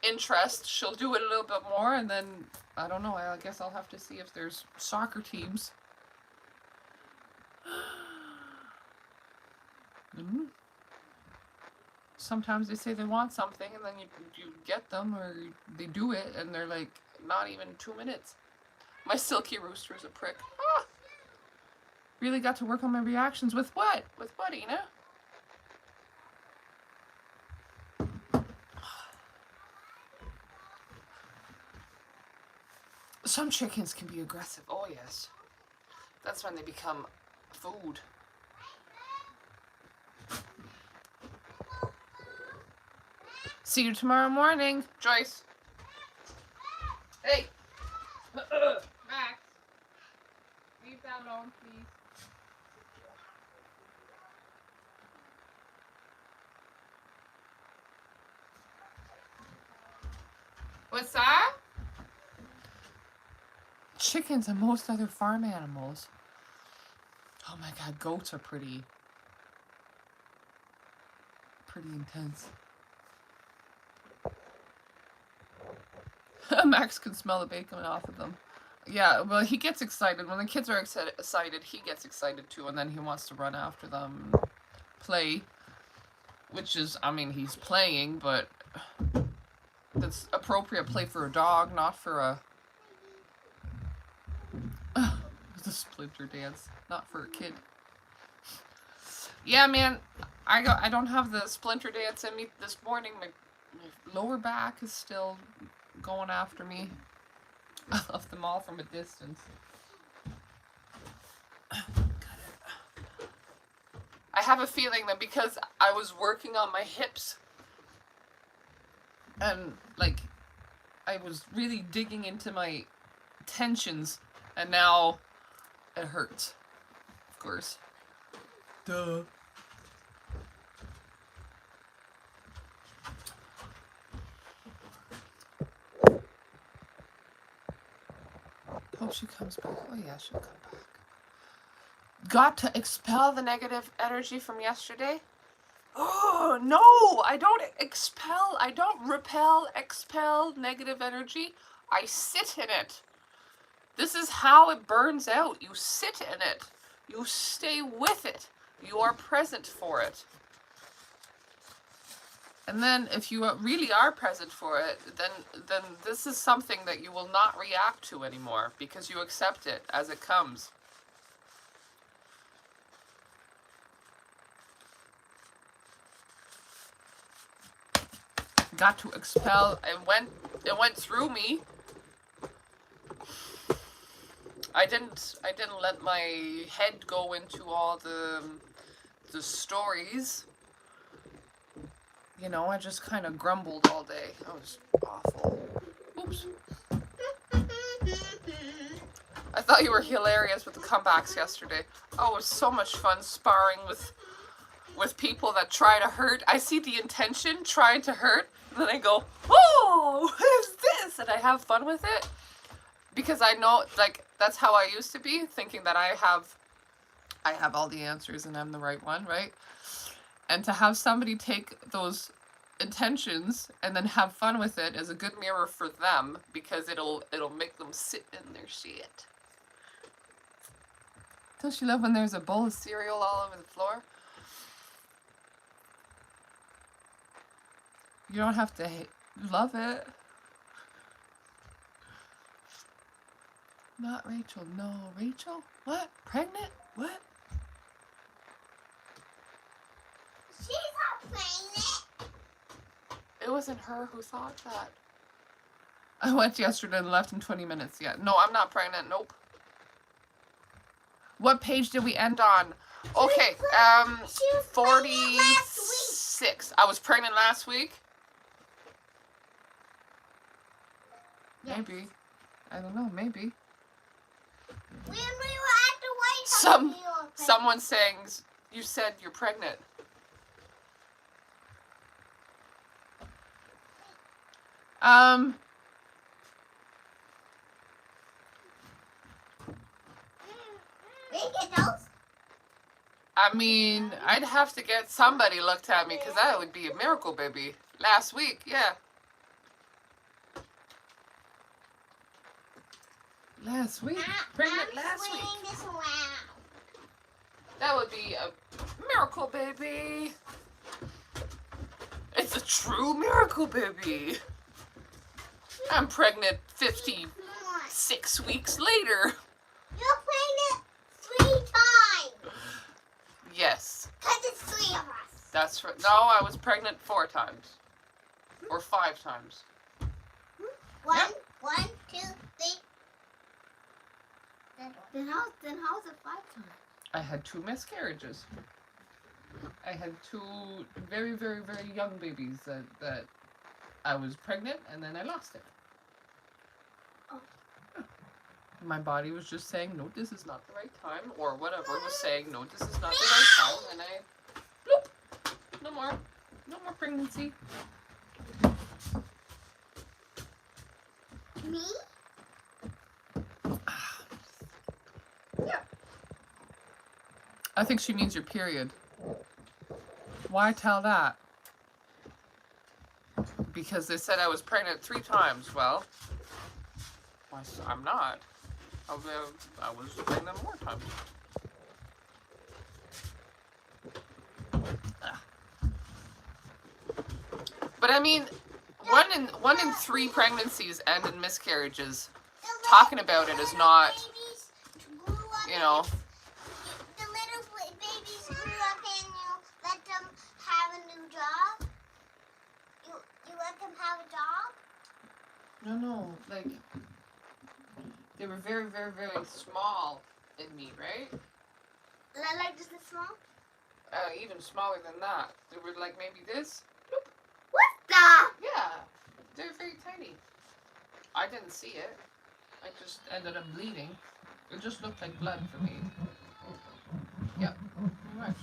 interest, she'll do it a little bit more, and then I don't know, I guess I'll have to see if there's soccer teams. Sometimes they say they want something, and then you get them, or they do it, and they're like, not even 2 minutes. My silky rooster is a prick. Ah. Really got to work on my reactions. With what? With what, Ina? Some chickens can be aggressive. Oh, yes. That's when they become food. See you tomorrow morning, Joyce. Hey. Max. Leave that alone, please. What's that? Chickens and most other farm animals. Oh my god, goats are pretty intense. Max can smell the bacon off of them. Yeah, well, he gets excited. When the kids are excited, he gets excited too, and then he wants to run after them and play. Which is, I mean, he's playing, but that's appropriate play for a dog, not for a... the splinter dance, not for a kid. Yeah, man, I don't have the splinter dance in me this morning. My lower back is still going after me. I love them all from a distance. I have a feeling that because I was working on my hips and like I was really digging into my tensions, and now it hurts. Of course. Duh. Hope she comes back. Oh yeah, she'll come back. Got to expel the negative energy from yesterday? Oh, no, I don't expel, I don't repel, expel negative energy. I sit in it. This is how it burns out. You sit in it. You stay with it. You are present for it. And then if you really are present for it, then this is something that you will not react to anymore because you accept it as it comes. Got to expel. It went through me. I didn't let my head go into all the stories. You know, I just kind of grumbled all day. That was awful. Oops. I thought you were hilarious with the comebacks yesterday. Oh, it was so much fun sparring with people that try to hurt. I see the intention trying to hurt, and then I go, oh, what is this? And I have fun with it. Because I know, like, that's how I used to be, thinking that I have all the answers and I'm the right one, right? And to have somebody take those intentions and then have fun with it is a good mirror for them, because it'll make them sit in their shit. Don't you love when there's a bowl of cereal all over the floor? You don't have to love it. Not Rachel. No, Rachel? What? Pregnant? What? She's not pregnant. It wasn't her who thought that. I went yesterday and left in 20 minutes. Yeah. No, I'm not pregnant. Nope. What page did we end on? Okay. 46. I was pregnant last week. Yes. Maybe. I don't know. Maybe. When we were at the White House. Someone saying, you said you're pregnant. We get those? I mean, I'd have to get somebody looked at me, because that would be a miracle baby. Last week, yeah. Last week? Pregnant last week. This around. That would be a miracle baby. It's a true miracle baby. I'm pregnant 50 6 weeks later. You're pregnant 3 times. Yes. Because it's 3 of us. That's right. No, I was pregnant 4 times. Or 5 times. 1, Yep. 1, 2, 3. Then how's it 5 times? I had 2 miscarriages. I had 2 very, very, very young babies that I was pregnant and then I lost it. Oh. My body was just saying, no, this is not the right time, or whatever was saying, no, this is not the right time, and I, bloop, no more pregnancy. Me? Yeah. I think she means your period. Why tell that? Because they said I was pregnant 3 times. Well, I'm not. I was pregnant more times. But I mean, one in 3 pregnancies end in miscarriages. Talking about it is not, you know. The little babies grew up and you let them have a new job. You let them have a job. No, like they were very, very, very small in me, right? Like just a small? Even smaller than that. They were like maybe this. Bloop. What the? Yeah, they're very tiny. I didn't see it. I just ended up bleeding. It just looked like blood for me. Yep, pretty much.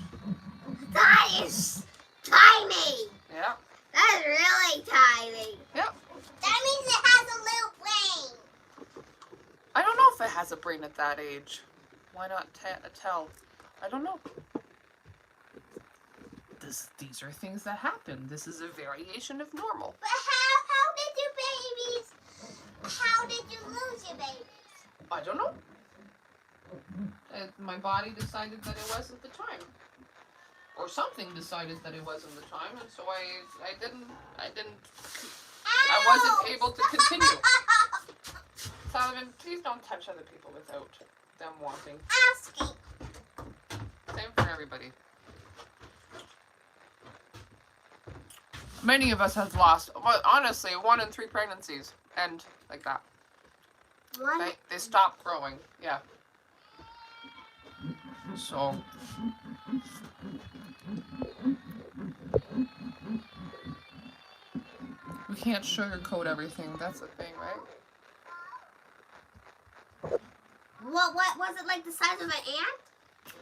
That is tiny. Yeah. That is really tiny. Yep. That means it has a little brain. I don't know if it has a brain at that age. Why not tell? I don't know. These are things that happen. This is a variation of normal. But how did you lose your babies? I don't know. My body decided that it wasn't the time. Or something decided that it wasn't the time, and so I wasn't able to continue. Solomon, please don't touch other people without them wanting. Asking. Same for everybody. Many of us have lost, well, honestly, 1 in 3 pregnancies end like that. They stop growing, yeah. So, we can't sugarcoat everything. That's the thing, right? What was it, like the size of an ant?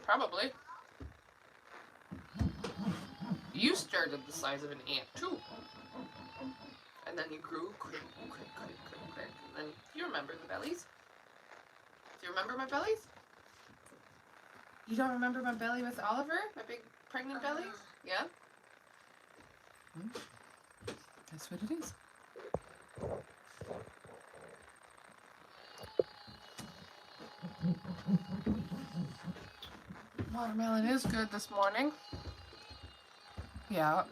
Probably. You started the size of an ant too. And then you grew quick. And then, you remember the bellies? Do you remember my bellies? You don't remember my belly with Oliver? My big pregnant belly? Yeah? That's what it is. Watermelon is good this morning. Yeah.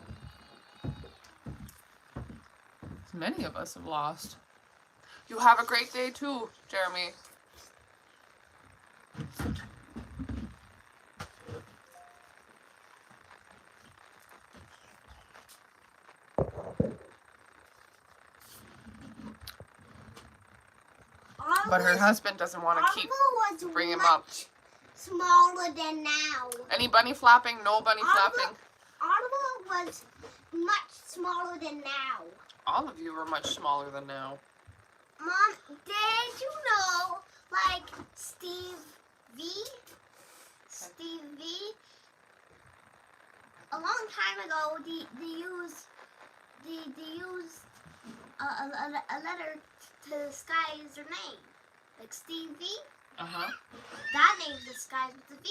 Many of us have lost. You have a great day too, Jeremy. But her husband doesn't want to keep bring him up. Smaller than now. Any bunny flapping? No bunny flapping. Oliver was much smaller than now. All of you are much smaller than now. Mom, did you know, like Steve V, a long time ago, they used a letter to disguise their name, like Steve V. Uh-huh. That name disguised with a V.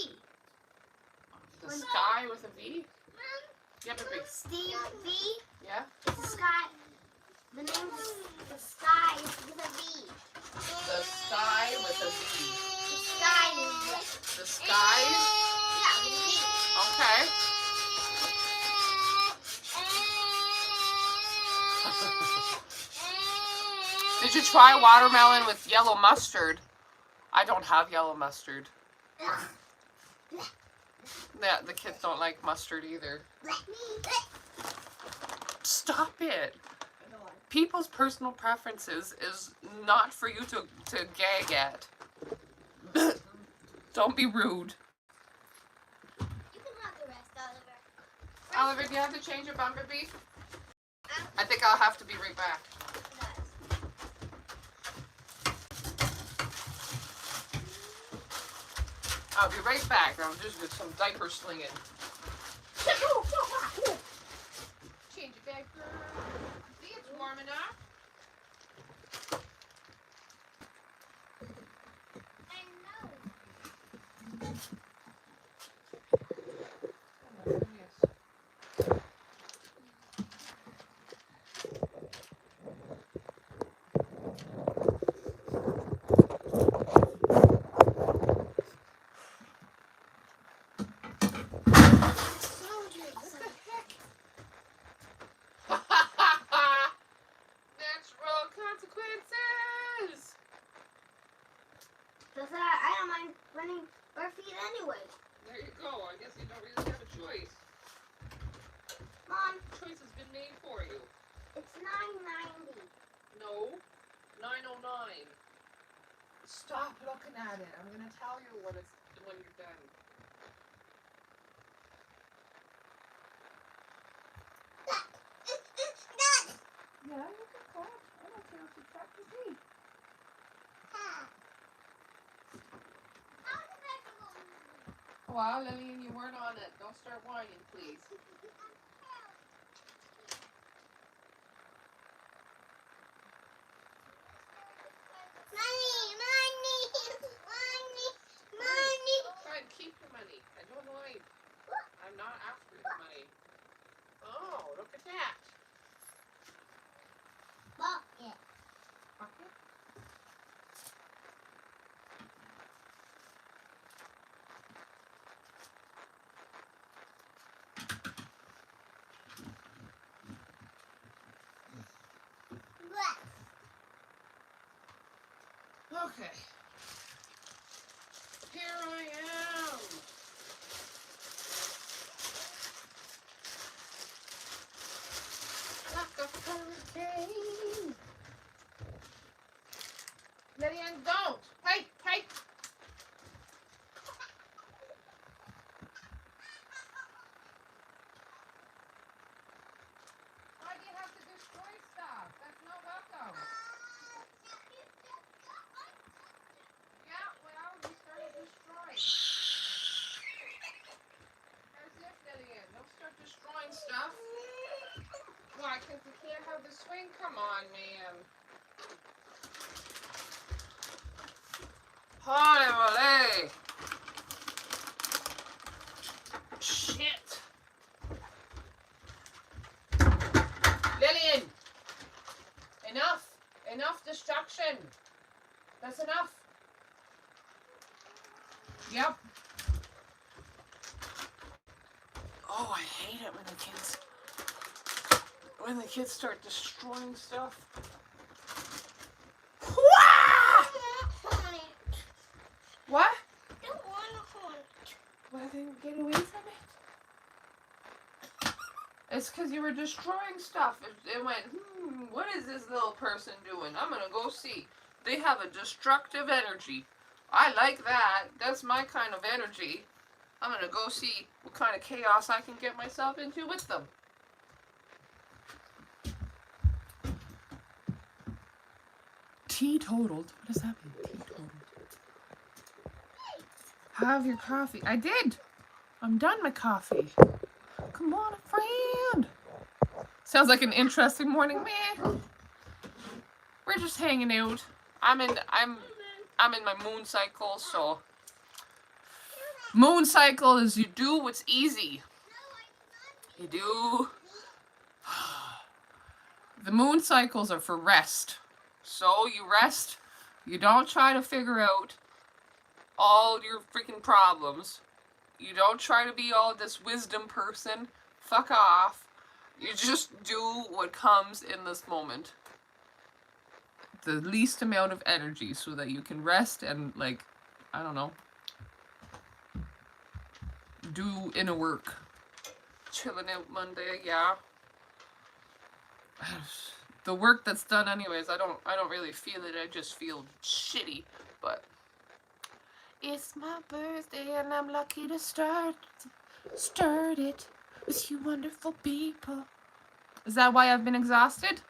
The sky with a V? Yeah, baby. Steve V. Yeah? The sky. The name is the sky with a V. The sky with a V. The sky is The skies? yeah, with a V. Okay. Did Did you try watermelon with yellow mustard? I don't have yellow mustard. Yeah, the kids don't like mustard either. Stop it. People's personal preferences is not for you to gag at. Don't be rude. You can have the rest, Oliver. Oliver, do you have to change your bumblebee? I think I'll have to be right back. I'll be right back. I'll just get some diaper slinging. Change your diaper. See, it's warm enough. I know. Natural consequences. Because I don't mind running bare feet anyway. There you go. I guess you don't really have a choice. Mom, Choice has been made for you. it's $9.90. No, 9:09. Stop looking at it. I'm gonna tell you when you're done. Yeah, you can clap. I don't care if you clap your feet. Wow, Lillian, you weren't on it. Don't start whining, please. Fine, keep your money. I don't mind. I'm not after your money. Oh, look at that. Bucket. Bucket? Okay. Here I am. Like a hurricane. Lillian, don't. Hey, hey. Why do you have to destroy stuff? That's not welcome. Yeah, well, you started destroying. How's this, Lillian? Don't start destroying stuff. Why? Because you can't have the swing? Come on, man. Holy shit. Lillian! Enough! Enough destruction! That's enough! Yep. Oh, I hate it when the kids start destroying stuff. What? I don't want to hunt. Why didn't you get away from it? It's because you were destroying stuff. It went, what is this little person doing? I'm going to go see. They have a destructive energy. I like that. That's my kind of energy. I'm going to go see what kind of chaos I can get myself into with them. Teetotaled? What does that mean? Teetotaled. Have your coffee. I did. I'm done my coffee. Come on, friend. Sounds like an interesting morning, man. We're just hanging out. I'm in my moon cycle, so moon cycle is you do what's easy. You do. The moon cycles are for rest. So you rest. You don't try to figure out all your freaking problems. You don't try to be all this wisdom person. Fuck off. You just do what comes in this moment. the least amount of energy so that you can rest and, like, I don't know, do inner work. Chilling out Monday, yeah. The work that's done anyways, I don't really feel it. I just feel shitty. But it's my birthday and I'm lucky to start it with you wonderful people. Is that why I've been exhausted?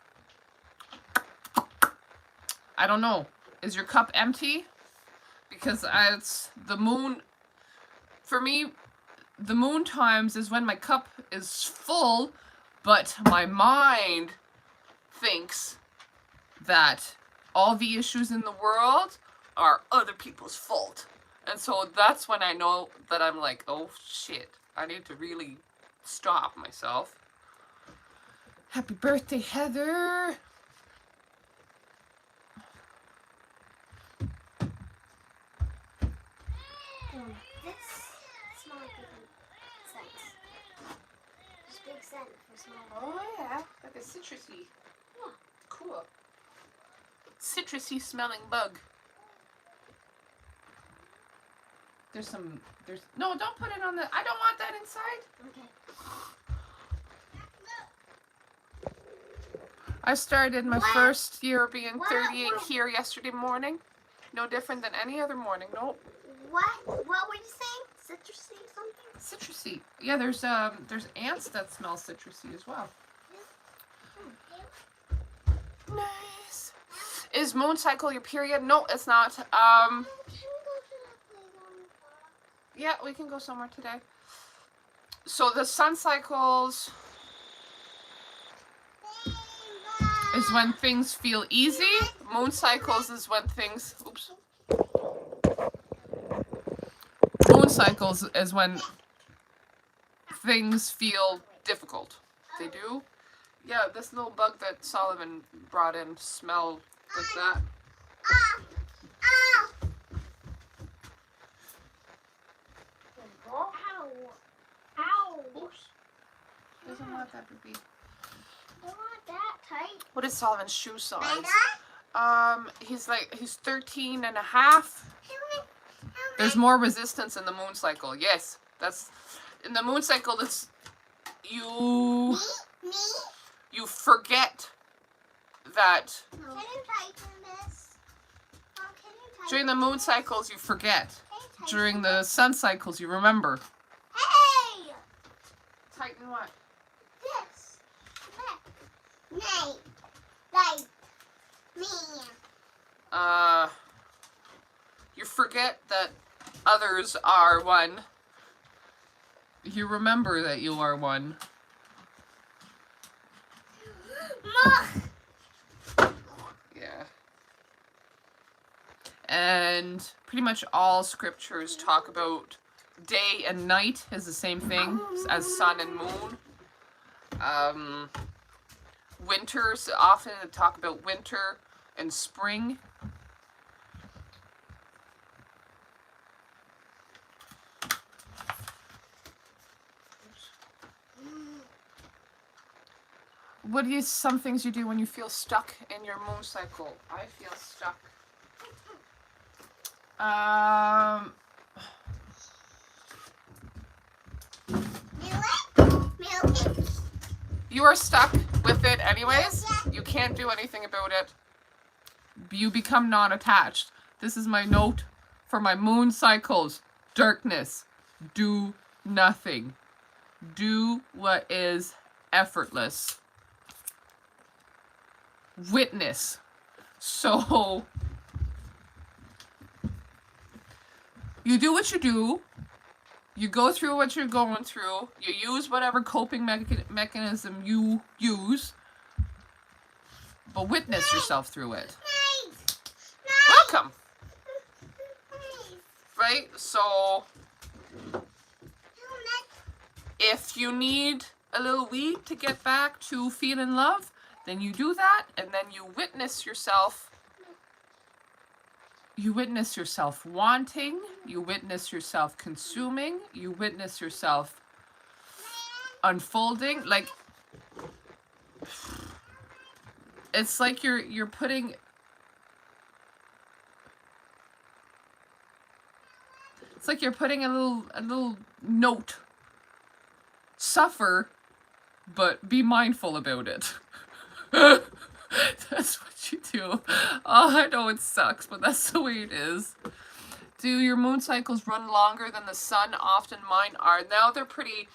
I don't know. Is your cup empty? Because it's the moon. For me, the moon times is when my cup is full, but my mind thinks that all the issues in the world are other people's fault. And so that's when I know that I'm like, oh shit, I need to really stop myself. Happy birthday, Heather. This smells like a scent. This big scent for smelling. Oh yeah, like a citrusy. Yeah. Cool. Citrusy smelling bug. No, don't put it on the, I don't want that inside. Okay. I started my first year being What? 38 here yesterday morning. No different than any other morning. Nope. What were you saying? Citrusy something? Citrusy. Yeah, there's ants that smell citrusy as well. Nice. Is moon cycle your period? No, it's not. Yeah, we can go somewhere today. So the sun cycles is when things feel easy. Moon cycles is when things, oops. Moon cycles is when things feel difficult. They do. Yeah, this little bug that Solomon brought in smelled like that. Ow. Ow. Oops. Doesn't want that to be. I want that tight. What is Solomon's shoe size? He's 13 and a half. There's more resistance in the moon cycle. Yes, that's in the moon cycle. It's you forget that Can you tighten this? Can you tighten during the moon cycles you forget. Can you tighten During the sun cycles you remember. Hey! Tighten what? This. Nay. Like me. You forget that others are one. You remember that you are one. Yeah. And pretty much all scriptures talk about day and night is the same thing as sun and moon. Winters often talk about winter and spring. What is some things you do when you feel stuck in your moon cycle? I feel stuck. You are stuck with it anyways. You can't do anything about it. You become non-attached. This is my note for my moon cycles. Darkness. Do nothing. Do what is effortless. Witness. So you do what you do. You go through what you're going through. You use whatever coping mechanism you use. But witness yourself through it. Welcome. Right? So if you need a little weed to get back to feeling love, then you do that, and then you witness yourself. You witness yourself wanting. You witness yourself consuming. You witness yourself unfolding. Like, it's like you're putting It's like you're putting a little note. Suffer, but be mindful about it. That's what you do. Oh, I know it sucks, but that's the way it is. Do your moon cycles run longer than the sun? Often mine are. Now they're pretty,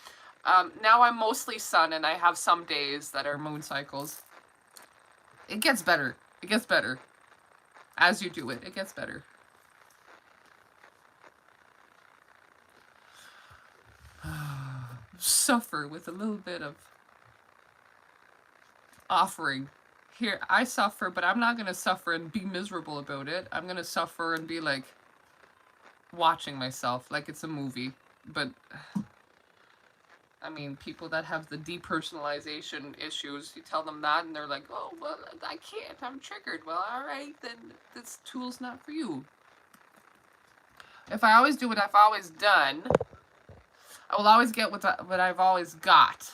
now I'm mostly sun and I have some days that are moon cycles. It gets better. It gets better. As you do it, it gets better. Suffer with a little bit of offering. Here, I suffer, but I'm not going to suffer and be miserable about it. I'm going to suffer and be like watching myself like it's a movie. But I mean, people that have the depersonalization issues, you tell them that and they're like, oh, well, I can't, I'm triggered. Well, all right, then this tool's not for you. If I always do what I've always done, I will always get what I've always got.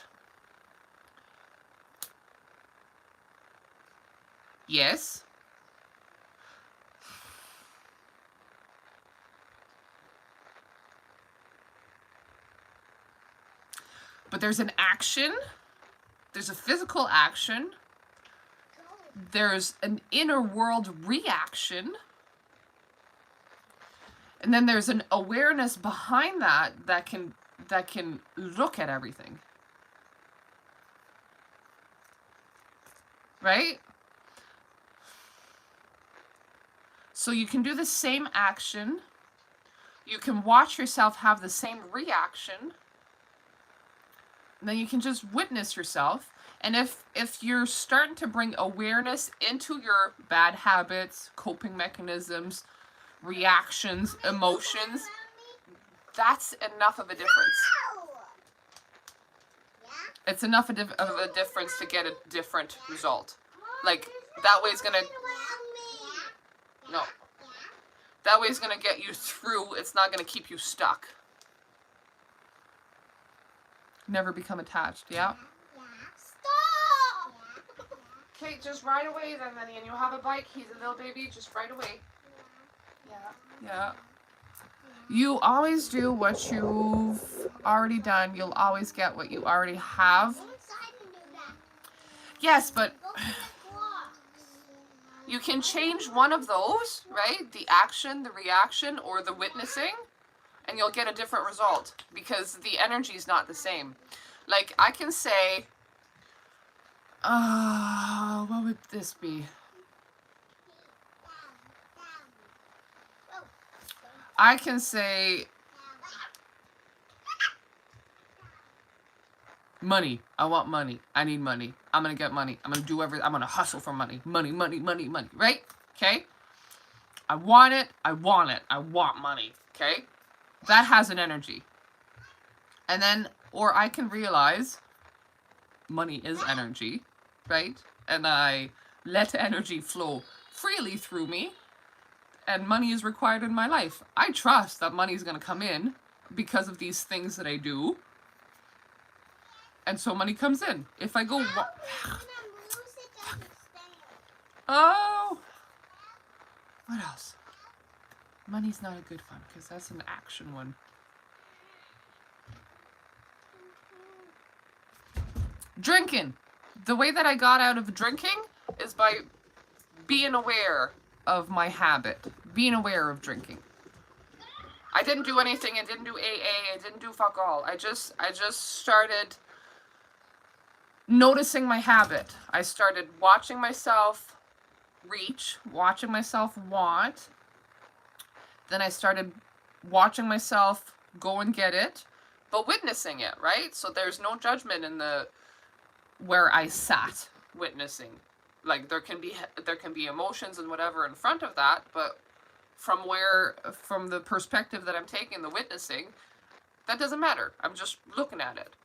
Yes. But there's an action. There's a physical action. There's an inner world reaction. And then there's an awareness behind that can look at everything. Right? So you can do the same action. You can watch yourself have the same reaction. And then you can just witness yourself. And if you're starting to bring awareness into your bad habits, coping mechanisms, reactions, emotions, that's enough of a difference. It's enough of a difference to get a different result. Like, that way it's gonna... No. That way it's gonna get you through. It's not gonna keep you stuck. Never become attached, yeah? Stop! Okay, just right away then, Lenny, and you'll have a bike. He's a little baby, just right away. Yeah. You always do what you've already done. You'll always get what you already have. Yes, but you can change one of those, right? The action, the reaction, or the witnessing, and you'll get a different result because the energy is not the same. Like, I can say, what would this be? I can say, money. I want money. I need money. I'm going to get money. I'm going to do everything. I'm going to hustle for money. Money, money, money, money. Right? Okay? I want it. I want it. I want money. Okay? That has an energy. And then, or I can realize money is energy. Right? And I let energy flow freely through me. And money is required in my life. I trust that money is going to come in because of these things that I do. And so money comes in. If I go... Oh! What else? Money's not a good one because that's an action one. Drinking. The way that I got out of drinking is by being aware of my habit, being aware of drinking. I didn't do anything. I didn't do AA. I didn't do fuck all. I just started noticing my habit. I started watching myself reach, watching myself want. Then I started watching myself go and get it, but witnessing it, right? So there's no judgment in the where I sat witnessing. Like, there can be emotions and whatever in front of that, but from the perspective that I'm taking, the witnessing, that doesn't matter. I'm just looking at it.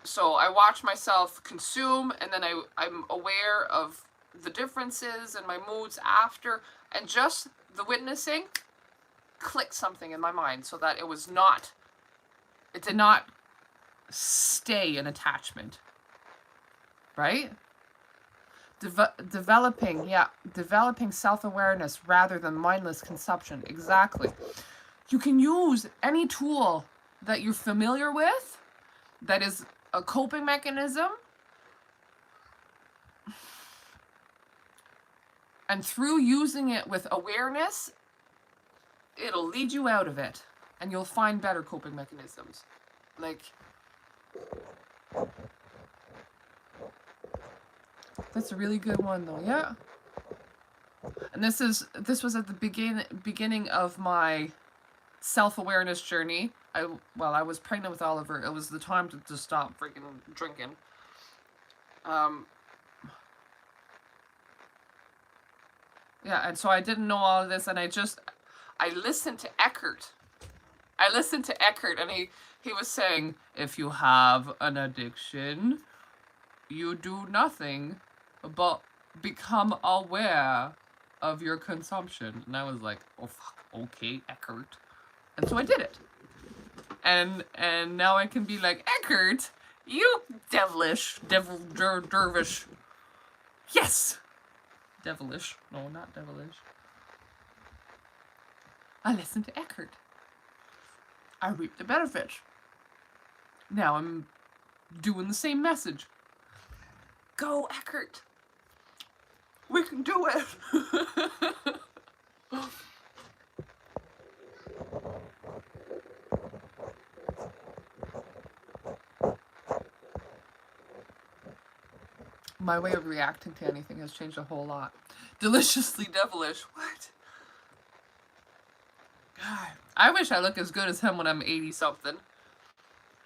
So I watch myself consume, and then I'm aware of the differences and my moods after, and just the witnessing clicked something in my mind so that it did not stay in attachment. Right? Developing self-awareness rather than mindless consumption. Exactly. You can use any tool that you're familiar with that is a coping mechanism, and through using it with awareness, it'll lead you out of it, and you'll find better coping mechanisms. Like, that's a really good one though, yeah. And this was at the beginning of my self-awareness journey. I was pregnant with Oliver. It was the time to stop freaking drinking. Yeah, and so I didn't know all of this, and I listened to Eckhart. And he was saying, if you have an addiction, you do nothing but become aware of your consumption. And I was like, oh fuck, okay, Eckhart. And so I did it. And now I can be like, Eckhart, you dervish. Yes! Devilish. No, not devilish. I listened to Eckhart. I reaped the benefits. Now I'm doing the same message. Go, Eckhart. We can do it. My way of reacting to anything has changed a whole lot. Deliciously devilish. What? God, I wish I look as good as him when I'm 80-something.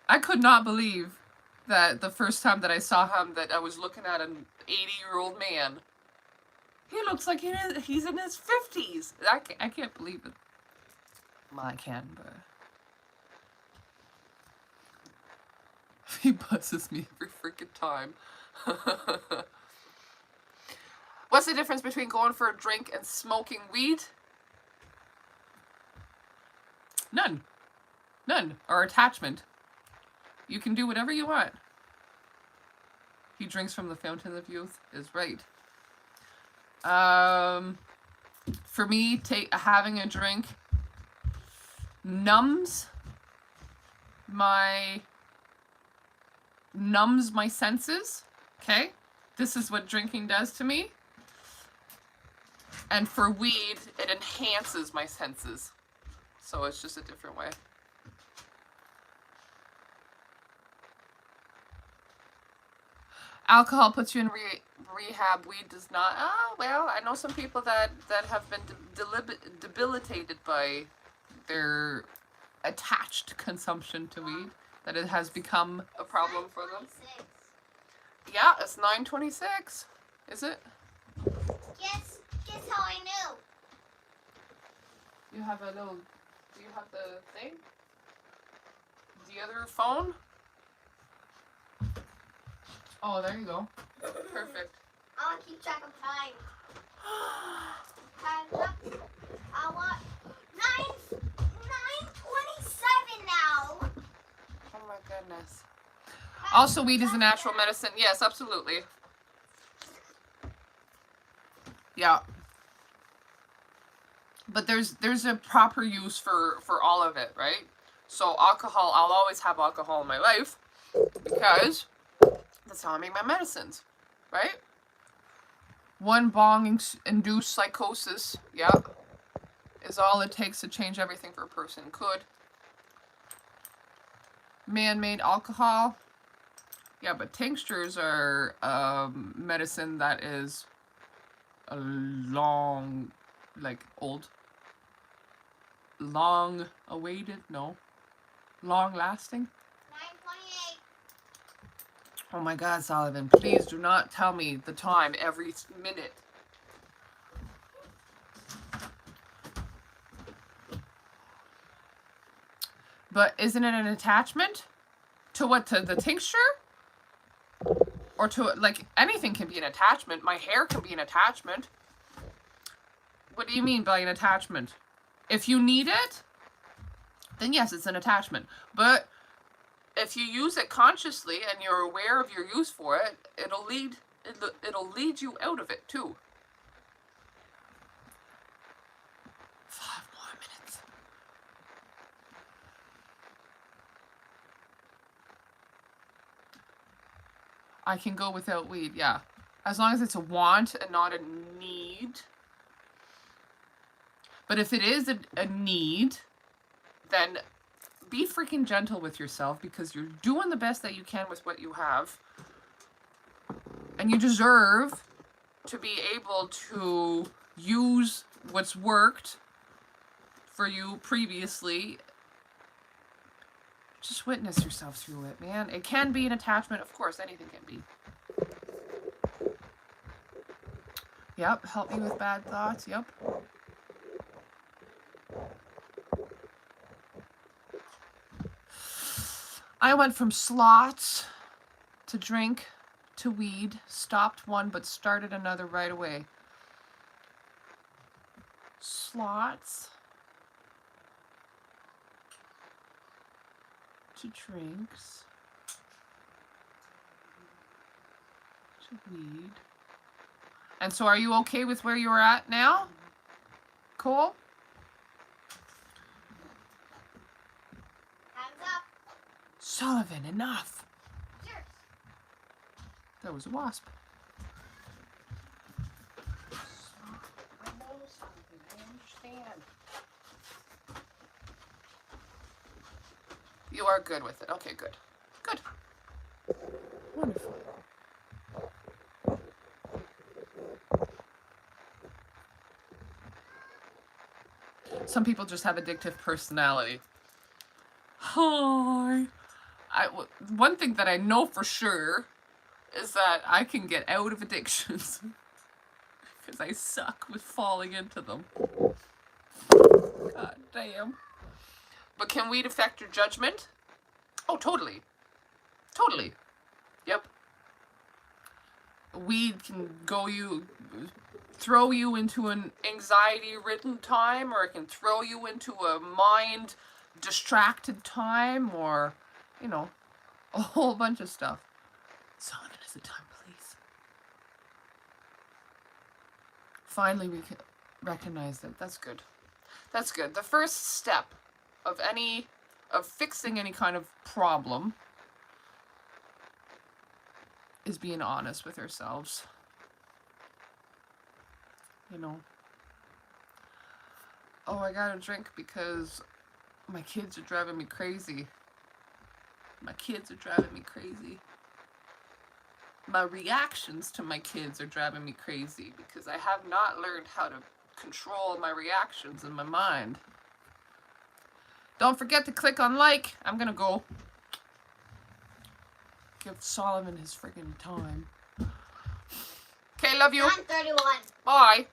I could not believe that the first time that I saw him that I was looking at an 80-year-old man. He looks like he's in his 50s. I can't believe it. Well, I can, but... He buzzes me every freaking time. What's the difference between going for a drink and smoking weed? None. None. Or attachment. You can do whatever you want. He drinks from the fountain of youth is right. For me, having a drink numbs my senses. Okay? This is what drinking does to me. And for weed, it enhances my senses. So it's just a different way. Alcohol puts you in rehab. Weed does not. Oh, well, I know some people that have been debilitated by their attached consumption to weed. That it has become a problem for them. Yeah, it's 9:26. Is it? Guess how I knew. You have a little... Do you have the thing? The other phone? Oh, there you go. Perfect. I want to keep track of time. Time's up. I want 9:27 now. Oh my goodness. Also, weed is a natural medicine. Yes, absolutely. Yeah. But there's a proper use for all of it, right? So alcohol, I'll always have alcohol in my life because that's how I make my medicines, right? One bong-induced psychosis, yeah, is all it takes to change everything for a person. Could. Man-made alcohol, yeah, but tinctures are medicine that is a long, long-awaited, no, long-lasting. 9:28. Oh my God, Sullivan, please do not tell me the time every minute. But isn't it an attachment? To what? To the tincture? Or to, like, anything can be an attachment. My hair can be an attachment. What do you mean by an attachment? If you need it, then yes, it's an attachment. But if you use it consciously and you're aware of your use for it, it'll lead you out of it too. 5 more minutes. I can go without weed, yeah. As long as it's a want and not a need. But if it is a need, then be freaking gentle with yourself because you're doing the best that you can with what you have. And you deserve to be able to use what's worked for you previously. Just witness yourself through it, man. It can be an attachment. Of course, anything can be. Yep, help me with bad thoughts. Yep. I went from slots to drink to weed, stopped one but started another right away. Slots to drinks to weed. And so are you okay with where you're at now? Cool? Hands up. Sullivan, enough. Cheers. That was a wasp. I understand. You are good with it. Okay, good. Good. Wonderful. Some people just have addictive personality. Hi. One thing that I know for sure is that I can get out of addictions because I suck with falling into them. God damn. But can weed affect your judgment? Oh, totally. Totally. Yep. Weed can throw you into an anxiety-ridden time, or it can throw you into a mind-distracted time, or, you know, a whole bunch of stuff. Sullivan, is it time, please? Finally, we can recognize that. That's good. That's good. The first step of fixing any kind of problem is being honest with ourselves. You know, oh, I gotta drink because my kids are driving me crazy. My kids are driving me crazy. My reactions to my kids are driving me crazy because I have not learned how to control my reactions in my mind. Don't forget to click on like. I'm gonna go give Solomon his friggin' time. Okay, love you. I'm 31. Bye.